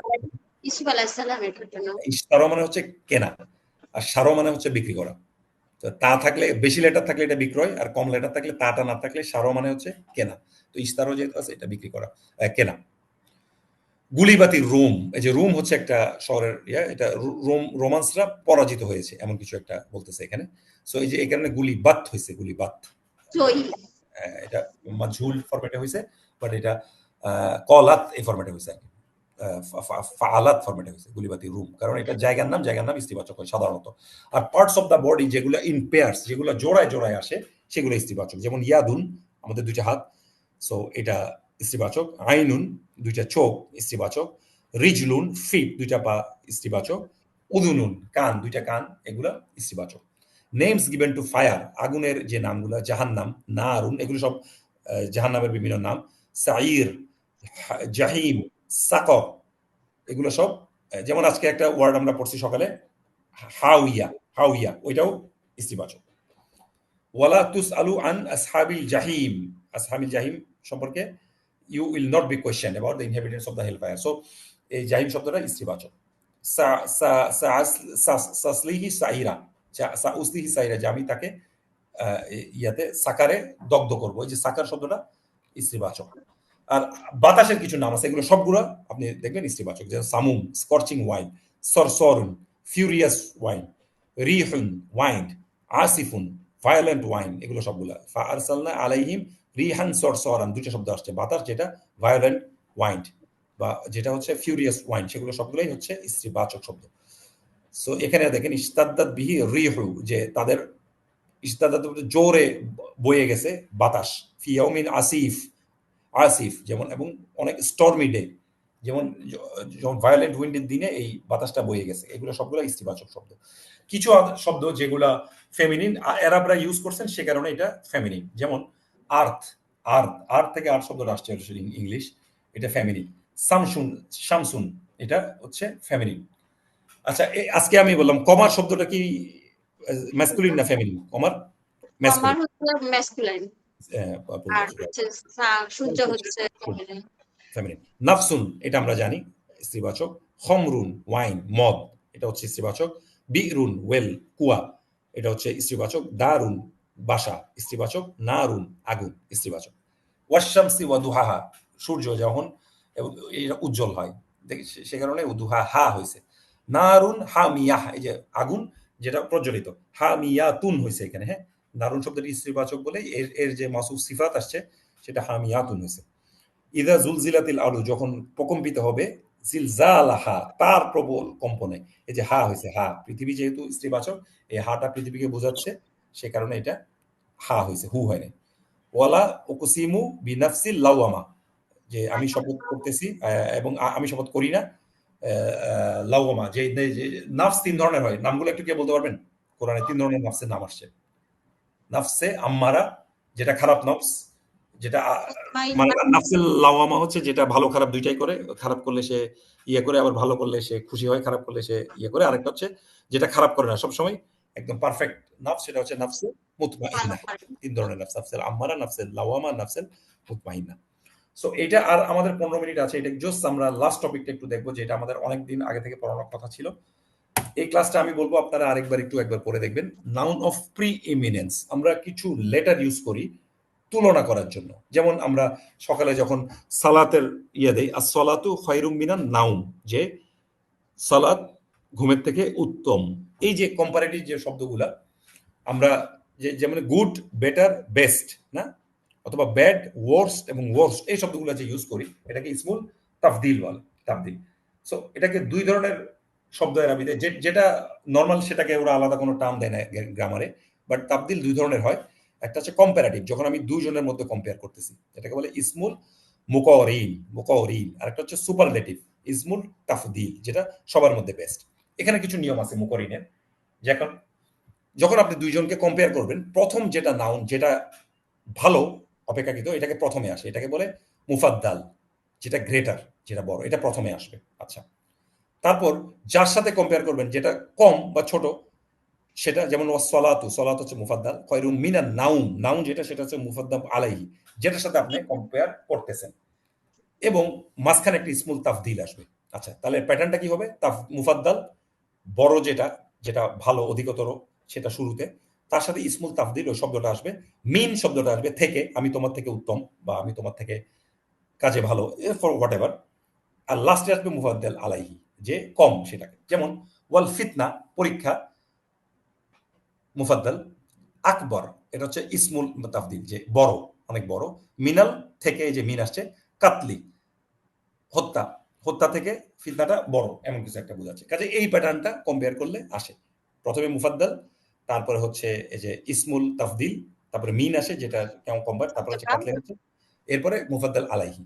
ইউসুফ আলাইহিস সালামের ঘটনা। ইশতারা মানে হচ্ছে কেনা, আর সারো মানে হচ্ছে বিক্রি করা। তো তা থাকলে বেশি লেটার থাকলে এটা বিক্রয়, আর কম লেটার থাকলে তাটা না থাকলে সারো মানে হচ্ছে কেনা। তো ইশতারও যেহেতু আছে এটা বিক্রি করা, কেনা। গুলিবাতি রোম, এই যে রোম হচ্ছে একটা শহরের এটা রোম, রোমান্সরা পরাজিত হয়েছে এমন কিছু একটা বলতেছে এখানে। সো এই যে এই কারণে গুলিবাত হয়েছে, গুলিবাত। জয়ী। এটা মাজহুল ফরম্যাটে হয়েছে, বাট এটা কলাত এই ফরম্যাটে হয়েছে আর কি। ফাআলাত ফরম্যাটে হয়েছে গুলিবাতি রুম, কারণ এটা জায়গার নাম ইস্তিবাচক হয় সাধারণত। Are parts of the body যেগুলো ইন পেয়ার্স, যেগুলো জোড়ায় জোড়ায় আসে, সেগুলো ইস্তিবাচক। যেমন ইয়াদুন, আমাদের দুইটা হাত, সো এটা ইস্তিবাচক। আইনুন, দুইটা চোখ, ইস্তিবাচক। রিজলুন, ফিট, দুইটা পা, ইস্তিবাচক। উদুনুন, কান, দুইটা কান, এগুলো ইস্তিবাচক। নেমস গিভেন টু ফায়ার, আগুনের যে নামগুলো, জাহান্নাম, নারুন, এগুলো সব জাহান্নামের বিভিন্ন নাম। সাইর, জাহিম, সাকর, এগুলো সব যেমন আজকে একটা ওয়ার্ড আমরা পড়ছি সকালে, হাউইয়া, হাউইয়া, ওইটাও ইস্তিবাচক। ওয়ালা তুস আলু আন আসহাবিল জাহিম, আসহাবিল জাহিম সম্পর্কে you will not be question about the inhabitants of the hell fire. So এই জাহিম শব্দটা ইস্তিবাচক। সাসলিহি সাইরা, সাউসলিহি সাইরা, যে আমি তাকে ইয়াতে সাকারে দগ্ধ করবো, এই যে সাকার শব্দটা ইস্তিবাচক। আর বাতাসের কিছু নাম আছে, এগুলো সবগুলো আপনি দেখবেন ইস্তিবাচক, যেমন সামুম, স্কর্চিং ওয়াইন, সরসরুন, ফিউরিয়াস ওয়াইন, রিহুন, ওয়াইন্ড, আসিফুন, ভায়োলেন্ট ওয়াইন, এগুলো সবগুলো। ফাআরসালনা আলাইহিম রিহান সরসরান, দুটো শব্দ আসছে, বাতাস যেটা, ভায়োলেন্ট ওয়াইন্ড বা যেটা হচ্ছে ফিউরিয়াস ওয়াইন, সেগুলো সবগুলোই হচ্ছে ইস্তিবাচক শব্দ। সো এখানে দেখেন ইস্তাদ্দাত বিহি রিহু, যে তাদের ইস্তাদাত জোরে বয়ে গেছে বাতাস। ফি ইয়াউমিন আসিফ, আসিফ যেমন, এবং অনেক স্টর্মি ডে, যেমন যখন ভায়োলেন্ট উইন্ডের দিনে এই বাতাসটা বয়ে গেছে, এগুলো সবগুলো ইস্তিবাচক শব্দ। কিছু শব্দ যেগুলা ফেমিনিন এরাবরা ইউজ করছেন, সে কারণে এটা ফেমিনিন। যেমন আর্থ, আর্থ, আর্থ থেকে আর্থ শব্দটা আসছে ইংলিশ, এটা ফেমিনিন। সামসুন, শামসুন, এটা হচ্ছে ফেমিনিন। আচ্ছা, আজকে আমি বললাম কমার শব্দটা কি ম্যাসকুলিন না ফেমিনিন? কমার কমার ম্যাসকুলিন। হচ্ছে ম্যাসকুলাইন, আর হচ্ছে সূর্য হচ্ছে ফেমিনিন। ফেমিনিন। নাফসুন, এটা আমরা জানি স্ত্রীবাচক। খমরুন, ওয়াইন, মদ, এটা হচ্ছে স্ত্রীবাচক। বিরুন, ওয়েল, কুয়া, এটা হচ্ছে স্ত্রীবাচক। দারুন, বাসা, স্ত্রীবাচক। নারুন, আগুন, স্ত্রীবাচক। ওয়াশামসি ওয়া দুহাহা, সূর্য যখন এটা উজ্জ্বল হয়, সে কারণে দুহা হা হয়েছে। নারুন হামিয়াহ, এই যে আগুন যেটা প্রজ্বলিত, হামিয়াতুন হয়েছে এখানে। হ্যাঁ, নারুন শব্দটি স্ত্রীবাচক বলে এর এর যে মাসুফ সিফাত আসছে সেটা হামিয়াতুন হয়েছে। ইদা জুলজিলাতিল আরু, যখন প্রকম্পিত হবে, জিলজালাহা, তার প্রবল কম্পনে, এই যে হা হয়েছে, হা, পৃথিবী যেহেতু স্ত্রীবাচক, এই হাটা পৃথিবীকে বোঝাচ্ছে, সে কারণে এটা হা হয়েছে, হু হয় নাই। ওয়ালা উকসিমু বিনাফসিল লাওয়ামা, যে আমি শপথ করতেছি এবং আমি শপথ করি না। লাওয়ামা, যে নাফস তিন ধরনের হয়, নামগুলো একটু কে বলতে পারবেন? কোরআনে তিন ধরনের নাফসের নাম আসছে। নাফসে আম্মারা, যেটা খারাপ নফস, যেটা মানে নাফসুল লাওয়ামা হচ্ছে যেটা ভালো খারাপ দুইটাই করে, খারাপ করলে সে ইয়ে করে, আবার ভালো করলে সে খুশি হয়, খারাপ করলে সে ইয়ে করে। আরেকটা হচ্ছে যেটা খারাপ করে না সবসময়, একদম পারফেক্ট নফস, সেটা হচ্ছে নাফসে মুতমাইন্না। তিন ধরনের নফস, নাফসুল আম্মারা, নাফসুল লাওয়ামা, নাফসুল মুতমাইন্না। সো এটা, আর আমাদের 15 মিনিট আছে, এটা জাস্ট আমরা লাস্ট টপিকটা একটু দেখবো, যেটা আমাদের অনেকদিন আগে থেকে পড়ানোর কথা ছিল। এই ক্লাসটা আমি বলবো আপনারা আরেকবার একবার পড়ে দেখবেন। নাউন অফ প্রি ইমিনেন্স, আমরা কিছু লেটার ইউজ করি তুলনা করার জন্য। যেমন আমরা সকালে যখন সালাতের দেই, as-সালাতু খায়রুম মিনান নাউম, যে সালাত ঘুমের থেকে উত্তম। এই যে কম্পারেটিভ যে শব্দগুলা আমরা, যেমন গুড, বেটার, বেস্ট, না, অথবা ব্যাড, ওয়ার্স্ট এবং ওয়ার্স্ট, এই শব্দগুলো যে ইউজ করি, এটাকে ইসমুল তাফদিল বলে, তাফদিল। সো এটাকে দুই ধরনের শব্দ আরবিতে, যেটা নর্মাল সেটাকে ওরা আলাদা কোনো টার্ম দেয় না গ্রামারে, বাট তাফদিল দুই ধরনের হয়। একটা হচ্ছে কম্পারেটিভ, যখন আমি দুইজনের মধ্যে কম্পেয়ার করতেছি, এটাকে বলে ইসমুল মুকাওরিন, মুকাওরিন। আর একটা হচ্ছে সুপারলেটিভ, ইসমুল তাফদিল, যেটা সবার মধ্যে বেস্ট। এখানে কিছু নিয়ম আছে মুকারিনের, যখন আপনি দুইজনকে কম্পেয়ার করবেন, প্রথম যেটা নাউন, যেটা ভালো, অপেক্ষাকৃত এটাকে প্রথমে আসে, এটাকে বলে মুফাদ্দাল, যেটা গ্রেটার, যেটা বড়, এটা প্রথমে আসবে। আচ্ছা, তারপর যার সাথে কম্পেয়ার করবেন যেটা কম বা ছোট, সেটা যেমন সলাতু, সলাত হচ্ছে মুফাদ্দাল, খয়রুম মিনান নাউম, নাউম যেটা সেটা হচ্ছে মুফাদ্দাল আলাইহি, যেটার সাথে আপনি কম্পেয়ার করতেছেন, এবং মাঝখানে একটা ইসমুল তাফদিল আসবে। আচ্ছা, তাহলে প্যাটার্নটা কি হবে? মুফাদ্দাল বড়, যেটা যেটা ভালো অধিকতর, সেটা শুরুতে, তার সাথে ইসমুল তাফদিল ওই শব্দটা আসবে, মিন শব্দটা আসবে থেকে, আমি তোমার থেকে উত্তম বা আমি তোমার থেকে কাজে ভালো, ফর হোয়াট এভার। আর লাস্টে আসবে মুফাদ্দাল আলাইহি, যে কম সেটাকে, যেমন ওয়াল ফিতনা, পরীক্ষা, মুফাদ্দাল, আকবর, এটা হচ্ছে ইসমুল তাফদিল, যে বড়, অনেক বড়, মিনাল থেকে, এই যে মিন আসছে, কাতলি, হত্যা, হত্যা থেকে ফিতনাটা বড়, এমন কিছু একটা বোঝাচ্ছে। কাজে এই প্যাটার্নটা কম্পেয়ার করলে আসে, প্রথমে মুফাদ্দাল, তারপরে হচ্ছে এই যে ইসমুল তাফদিল, তারপরে মিন আসে যেটা কেমন কম্পেয়ার, তারপরে হচ্ছে কাতলে হচ্ছে, এরপরে মুফাদ্দাল আলাইহি।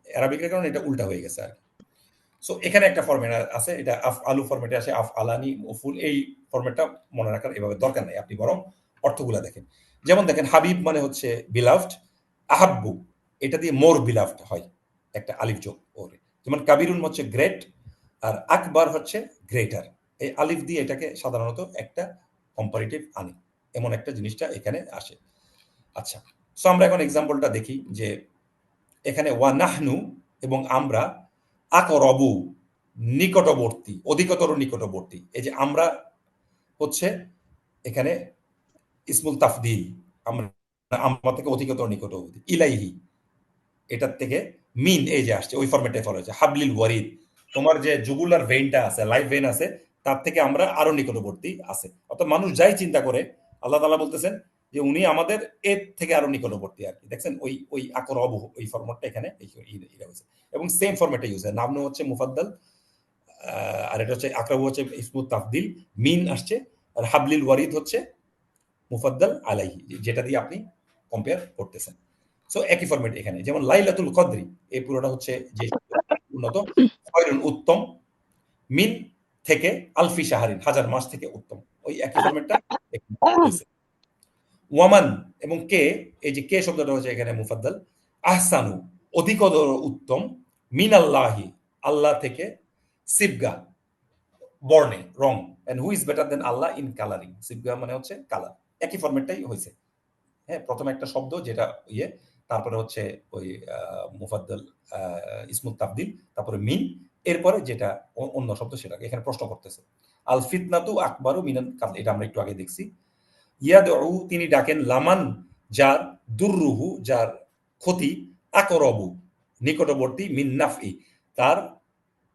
অ্যারাবিকের কারণে এটা উল্টা হয়ে গেছে আর কি। সো এখানে একটা ফরম্যাট আছে, এটা আফ আলু ফরম্যাটে আসে, আফ আলানি মফুল, এই ফরম্যাটটা মনে রাখার এভাবে দরকার নেই, আপনি বরং অর্থগুলা দেখেন। যেমন দেখেন, হাবিব মানে হচ্ছে বিলাভড, আহাব্বু এটা দিয়ে মোর বিলাভড হয়, একটা আলিফ যোগ ওরে। যেমন কাবিরুন হচ্ছে গ্রেট, আর আকবার হচ্ছে গ্রেটার, এই আলিফ দিয়ে এটাকে সাধারণত একটা কম্পারেটিভ আনি, এমন একটা জিনিসটা এখানে আসে। আচ্ছা, সো আমরা এখন এক্সাম্পলটা দেখি, যে এখানে ওয়া নাহনু এবং আমরা, আকরবু নিকটবর্তী, অধিকতর নিকটবর্তী, এই যে আমরা হচ্ছে এখানে ইসমুল তাফদিল, আমরা, আমরা থেকে অধিকতর নিকটবর্তী, ইলাইহি এটার থেকে মিন এই যে আসছে, ওই ফরম্যাটে ফলো হয়েছে, হাবলিল ওয়ারিদ, তোমার যে জুগুলার ভেইনটা আছে, লাইফ ভেইন আছে, তার থেকে আমরা আরো নিকটবর্তী আছে। অর্থাৎ মানুষ যাই চিন্তা করে, আল্লাহ তাআলা বলতেছেন যে উনি আমাদের এর থেকে আরো নিকটবর্তী আর কি। দেখছেন ওই ওই আকরব, ওই ফরম্যাটটা এখানে এটা হয়েছে, এবং সেম ফরম্যাটে ইউজ হয়। নামনু হচ্ছে মুফাদ্দাল, আর এটা হচ্ছে আকরাবু হচ্ছে ইসমুত তাফদিল, মিন আসছে, আর হাবলিল ওয়ারিদ হচ্ছে মুফাদ্দাল আলাইহি, যেটা দিয়ে আপনি কম্পেয়ার করতেছেন। সো একই ফরম্যাট এখানে, যেমন লাইলাতুল কদরি, এই পুরোটা হচ্ছে যে উন্নত, খয়রুন উত্তম, মিন থেকে, আলফি শাহরিন হাজার মাস থেকে উত্তম, ওই একই ফরম্যাটটা হয়েছে। ওয়ামান এবং কে, এই যে কে শব্দটা হচ্ছে এখানে মুফাদ্দাল, আহসানু অধিকতর উত্তম, মিন আল্লাহি আল্লাহ থেকে, সিবগা বর্ণে, রং, and who is better than Allah in colouring, সিবগা মানে হচ্ছে কালার, একই ফরম্যাটটাই হয়েছে। হ্যাঁ, প্রথমে একটা শব্দ যেটা ইয়ে, তারপরে হচ্ছে ওই মুফাদ্দাল, ইসমুত তাবদিল, তারপরে মিন, এরপরে যেটা অন্য শব্দ সেটাকে এখানে প্রশ্ন করতেছে। আল ফিতনাতু আকবারু মিনান কাতল, এটা আমরা একটু আগে দেখছি। ইয়াদউ তিনি ডাকেন, লামান যার, দুররুহু যার ক্ষতি, আকরবু নিকটবর্তী, মিন নাফই তার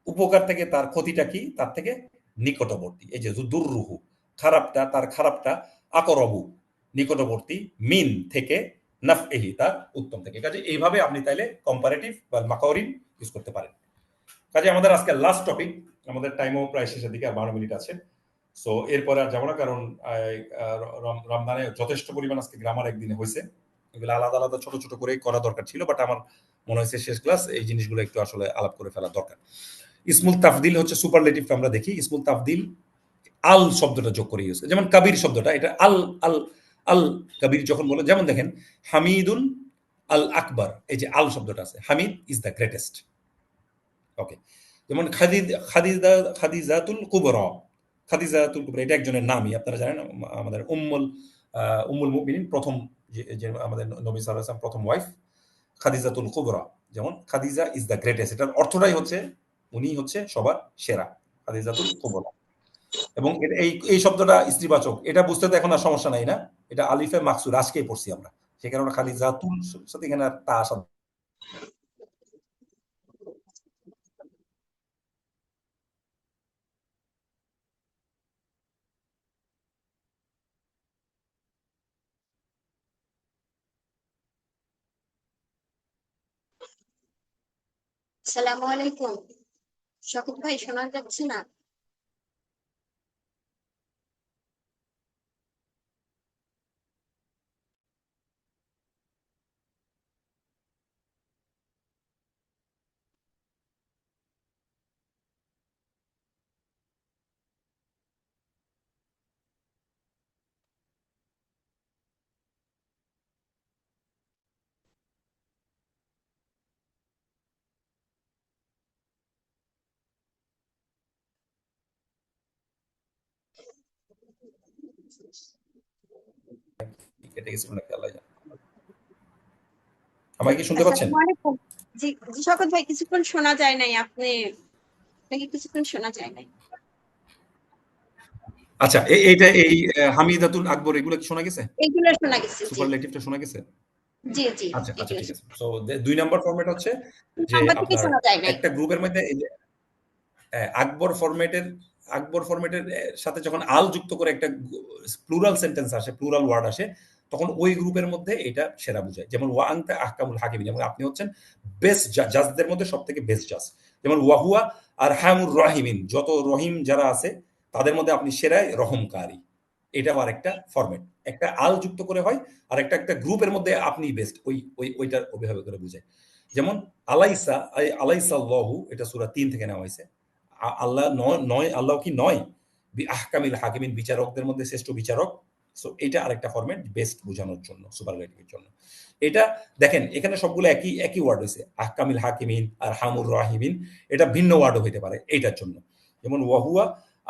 উপকার থেকে তার ক্ষতিটা কি, তার থেকে নিকটবর্তী। এই যে দুররুহু খারাপটা, তার খারাপটা, আকরবু নিকটবর্তী, মিন থেকে, নাফইহি তার উত্তম থেকে। কাজে এইভাবে আপনি তাইলে কম্পারেটিভ বা মাকারিন ইউজ করতে পারেন। কাজে আমাদের আজকে লাস্ট টপিক, আমাদের টাইমও প্রায় শেষের দিকে, আর 12 মিনিট আছে। সো এরপরে আর যাবো না, কারণ রমজানে যথেষ্ট পরিমাণ আজকে গ্রামার একদিনে হয়েছে, এগুলো আলাদা আলাদা ছোট ছোট করে করা দরকার ছিল, বাট আমার মনে হয়েছে শেষ ক্লাস এই জিনিসগুলো একটু আসলে আলাপ করে ফেলা দরকার। ইসমুল তাফদিল হচ্ছে সুপারলেটিভ, আমরা দেখি ইসমুল তাফদিল আল শব্দটা যোগ করে ইউজ, যেমন কাবির শব্দটা, এটা আল, আল, আল কাবির যখন বলে, যেমন দেখেন হামিদুন আল আকবর, এই যে আল শব্দটা আছে, হামিদ ইজ দ্য গ্রেটেস্ট। ওকে, যেমন খাদিজাতুল কুবরা, খাদিজাতুল কুবরা এটা একজনের নামই, আপনারা জানেন, আমাদের উম্মুল মুমিনিন, প্রথম যে আমাদের নবী সাল্লাল্লাহু আলাইহি ওয়াসাল্লাম প্রথম ওয়াইফ, খাদিজাতুল কুবরা। যেমন খাদিজা ইজ দ্য গ্রেটেস্ট, এটার অর্থটাই হচ্ছে উনি হচ্ছে সবার সেরা, খাদিজাতুল কুবরা। এবং এই এই শব্দটা স্ত্রীবাচক, এটা বুঝতে তো এখন আর সমস্যা নাই না, এটা আলিফে মাকসুর, আজকেই পড়ছি আমরা, সে কারণে খাদিজাতুল সাথে এখানে আর তা আসা। আসসালামু আলাইকুম। শকুন ভাই, শোনা যাচ্ছে না? কেটে গেছিল নাকি আল্লাহ জানে। আমাকে কি শুনতে পাচ্ছেন? আসসালামু আলাইকুম। জি, জি শওকত ভাই কিছুক্ষণ শোনা যায় নাই। আপনাকে কিছুক্ষণ শোনা যায় নাই। আচ্ছা, এইটা এই হামিদাতুল আকবর এগুলো কি শোনা গেছে? এগুলো শোনা গেছে। জি, সুপারলেটিভটা শোনা গেছে? জি, জি। আচ্ছা, আচ্ছা এগুলো ঠিক আছে। সো ২ নাম্বার ফরম্যাট হচ্ছে যে নাম্বার থেকে আপনার শোনা যায় নাই। একটা গ্রুপের মধ্যে এই যে আকবর ফরম্যাটের সাথে যখন আল যুক্ত করে একটা প্লুরাল সেন্টেন্স আসে, প্লুরাল ওয়ার্ড আসে, তখন ওই গ্রুপের মধ্যে এটা সেরা বুঝায়। যেমন ওয়া আনতা আহকামুল হাকিমিন, যেমন আপনি হচ্ছেন বেস্ট জাজদের মধ্যে সবথেকে বেস্ট জাজ। যেমন ওয়াহুয়া আর হামুর রাহিমিন, যত রহিম যারা আছে তাদের মধ্যে আপনি সেরাই রহমকারী। এটাও আরেকটা ফরম্যাট। একটা আল যুক্ত করে হয়, আর একটা গ্রুপের মধ্যে আপনি বেস্ট, ওইটার ওইভাবে করে বুঝায়। যেমন আলাইসাল্লাহু, এটা সূরা ৩ থেকে নেওয়া হয়েছে। আল্লাহ নয়, আল্লাহ কি নয় আহকামিল হাকিমিন, বিচারকদের মধ্যে শ্রেষ্ঠ বিচারক। সো এটা আরেকটা ফরম্যাট বেস্ট বোঝানোর জন্য, সুপারলেটিভের জন্য। এটা দেখেন এখানে সবগুলো একই একই ওয়ার্ড হয়েছে, আহকামিল হাকিমিন আর হামুর রাহিমিন। এটা ভিন্ন ওয়ার্ডও হইতে পারে এইটার জন্য। যেমন ওয়াহুয়া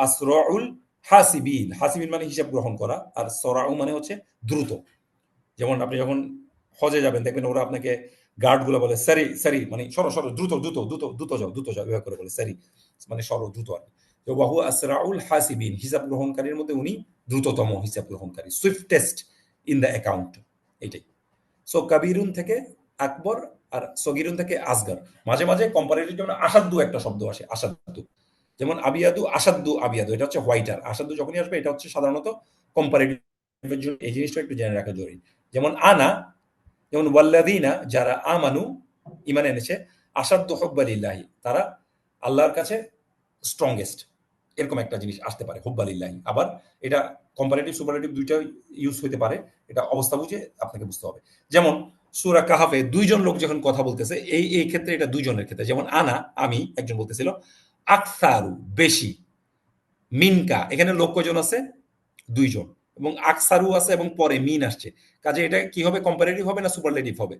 আসরাউল হাসিবিন, হাসিবিন মানে হিসাব গ্রহণ করা, আর সরাউ মানে হচ্ছে দ্রুত। যেমন আপনি যখন হজে যাবেন দেখবেন ওরা আপনাকে গার্ড গুলো বলে সারি সারি, মানে সরো সরো, দ্রুত দ্রুত দ্রুত দ্রুত যাও দ্রুত যাও, এভাবে করে বলে সারি, মানে সরো দ্রুত। আর তো ওয়াহু আসরাউল হাসিবিন, হিসাব গ্রহণকারীর মধ্যে উনি দ্রুততম হিসাব গ্রহণকারী, সুইফটেস্ট ইন দ্য অ্যাকাউন্ট। এইটাই। সো কাবিরুন থেকে আকবর, আর সগিরুন থেকে আসগার। মাঝে মাঝে কম্পারেটিভ জন্য আসাদ্দু একটা শব্দ আসে, আসাদ্দু। যেমন আবিয়াদু, আসাদ্দু আবিয়াদু, এটা হচ্ছে হোয়াইটার। আসাদ্দু যখনই আসবে এটা হচ্ছে সাধারণত কম্পারেটিভের জন্য, এই জিনিসটা একটু জেনে রাখা জরুরি। যেমন আনা, যেমন ওয়াল্লাযীনা, যারা আমানু ঈমান এনেছে, আসাদ্দু হুব্বালিল্লাহি, তারা আল্লাহর কাছে স্ট্রংগেস্ট। এরকম একটা জিনিস আসতে পারে হুব্বালিল্লাহি। আবার এটা কম্পারেটিভ সুপারলেটিভ দুইটা ইউজ হতে পারে, এটা অবস্থা বুঝে আপনাকে বুঝতে হবে। যেমন সূরা কাহাফে দুইজন লোক যখন কথা বলতেছে, এই ক্ষেত্রে এটা দুইজনের ক্ষেত্রে। যেমন আনা, আমি, একজন বলতেছিল, আকসারু বেশি, মিনকা, এখানে লোক কয়জন আছে? দুইজন। এবং আকসারু আছে এবং পরে মিন আসছে। কাজে এটা কি হবে, কম্পারেটিভ হবে না সুপারলেটিভ হবে?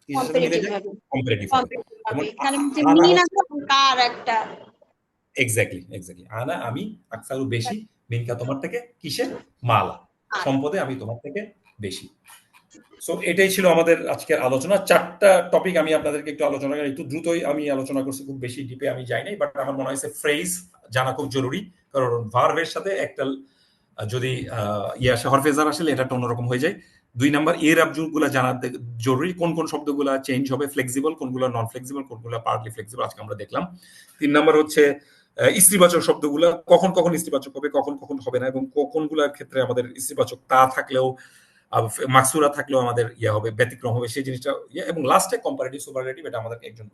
কিসের সাথে মিলে কম্পারেটিভ যায়? ভাবে। কম্পারেটিভ হবে। কম্পারেটিভ যেমন ভাবে। এখানে যে আনা মিন হচ্ছে আছে এবং কার একটা এক্সাক্টলি এক্সাক্টলি আনা আমি, আকসারু বেশি, মিনকা তোমার থেকে, কিসের? মাল, আর সম্পদে আমি তোমার থেকে বেশি। সো এটাই ছিল আমাদের আজকের আলোচনা। ৪টা টপিক আমি আপনাদেরকে একটু আলোচনা করি, একটু দ্রুতই আমি আলোচনা করছি, খুব বেশি ডিপে আমি যাই নাই, বাট আমার মনে হয়েছে ফ্রেজ জানা খুব জরুরি। কারণ ভার্বের সাথে একটা যদি আসে, হরফেজার আসলে এটা একটা অন্যরকম হয়ে যায়। ২ নাম্বার এরাব গুলা জানা জরুরি, কোন কোন শব্দগুলা চেঞ্জ হবে, ফ্লেক্সিবল কোনগুলো, নন ফ্লেক্সিবল কোনগুলো, পার্টলি ফ্লেক্সিবল, আজকে আমরা দেখলাম। ৩ নাম্বার হচ্ছে স্ত্রীবাচক শব্দগুলা কখন কখন স্ত্রীবাচক হবে, কখন কখন হবে না, এবং কোনগুলোর ক্ষেত্রে আমাদের স্ত্রীবাচক তা থাকলেও মাকসুরা থাকলেও আমাদের হবে, ব্যতিক্রম হবে, সেই জিনিসটা এবং লাস্টে কম্পারেটিভ সুপারলেটিভ, এটা আমাদের একজন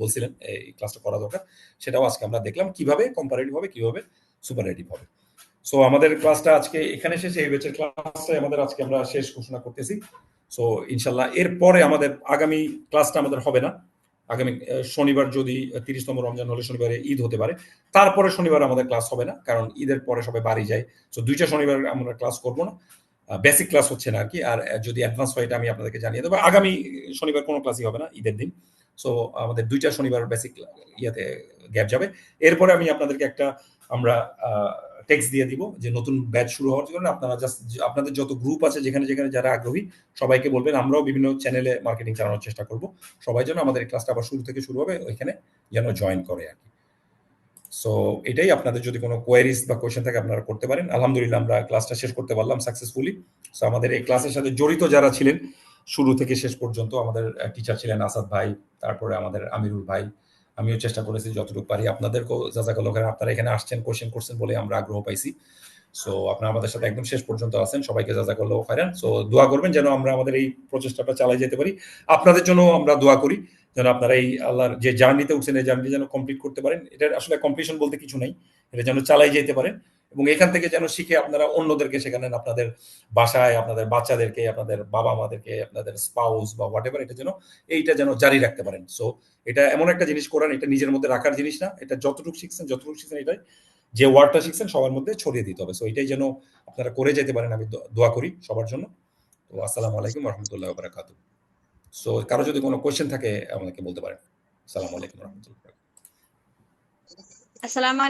বলছিলেন এই ক্লাসটা করা দরকার, সেটাও আজকে আমরা দেখলাম কিভাবে কম্পারেটিভ হবে, কিভাবে সুপারলেটিভ হবে। সো আমাদের ক্লাসটা আজকে এখানে শেষে, এই ব্যাচের ক্লাসটা আমাদের আজকে আমরা শেষ ঘোষণা করতেছি। সো ইনশাল্লাহ এরপরে আমাদের আগামী ক্লাসটা আমাদের হবে না। আগামী শনিবার, যদি ৩০তম রমজান হলে শনিবারে ঈদ হতে পারে, তারপরে শনিবার আমাদের ক্লাস হবে না, কারণ ঈদের পরে সবাই বাড়ি যায়। সো ২টা শনিবার আমরা ক্লাস করবো না, বেসিক ক্লাস হচ্ছে না আর কি। আর যদি অ্যাডভান্স হয় এটা আমি আপনাদেরকে জানিয়ে দেবো। আগামী শনিবার কোনো ক্লাসই হবে না ঈদের দিন। সো আমাদের ২টা শনিবার বেসিক ইয়াতে গ্যাপ যাবে। এরপরে আমি আপনাদেরকে একটা আমরা টেক্সট দিয়ে দিব যে নতুন ব্যাচ শুরু হওয়ার জন্য আপনারা জাস্ট আপনাদের যত গ্রুপ আছে যেখানে যেখানে যারা আগ্রহী সবাইকে বলবেন। আমরাও বিভিন্ন চ্যানেলে মার্কেটিং চালানোর চেষ্টা করব। সবাই যেন আমাদের এই ক্লাসটা আবার শুরু থেকে শুরু হবে ওইখানে যেন জয়েন করে আর কি। সো এটাই, আপনাদের যদি কোনো কোয়েরিজ বা কোয়েশ্চেন থাকে আপনারা করতে পারেন। আলহামদুলিল্লাহ আমরা ক্লাসটা শেষ করতে পারলাম সাকসেসফুলি। সো আমাদের এই ক্লাসের সাথে জড়িত যারা ছিলেন শুরু থেকে শেষ পর্যন্ত, আমাদের টিচার ছিলেন আসাদ ভাই, তারপরে আমাদের আমিরুল ভাই, আমিও চেষ্টা করেছি যতটুকু পারি। আপনাদেরকেও জাযাকাল্লাহ খাইরান, আপনারা এখানে আসছেন কোয়েশ্চেন করছেন বলে আমরা আগ্রহ পাইছি। সো আপনারা আমাদের সাথে একদম শেষ পর্যন্ত আছেন, সবাইকে জাযাকাল্লাহ খাইরান। সো দোয়া করবেন যেন আমরা আমাদের এই প্রচেষ্টাটা চালিয়ে যেতে পারি। আপনাদের জন্য আমরা দোয়া করি যেন আপনারা এই আল্লাহর যে জার্নিতে উঠছেন এই জার্নি যেন কমপ্লিট করতে পারেন। এটার আসলে কমপ্লিশন বলতে কিছু নাই, এটা যেন চালাই যেতে পারেন এবং এখান থেকে যেন শিখে আপনারা অন্যদেরকে শেখানেন, আপনাদের বাসায়, আপনাদের বাচ্চাদেরকে, আপনাদের বাবা মাদেরকে, আপনাদের স্পাউস বা হোয়াট এভার, এইটা যেন জারি রাখতে পারেন। সো এটা এমন একটা জিনিস করেন, এটা নিজের মধ্যে রাখার জিনিস না, এটা যতটুকু শিখছেন এটাই যে ওয়ার্ডটা শিখছেন সবার মধ্যে ছড়িয়ে দিতে হবে। সো এটাই যেন আপনারা করে যেতে পারেন, আমি দোয়া করি সবার জন্য। তো আসসালামু আলাইকুম ওয়া রাহমাতুল্লাহি ওয়া বারাকাতুহু। সো কারো যদি কোনো কোয়েশ্চেন থাকে আমাকে বলতে পারেন। আসসালামু আলাইকুম ওয়া রাহমাতুল্লাহি। আসসালামু আলাইকুম।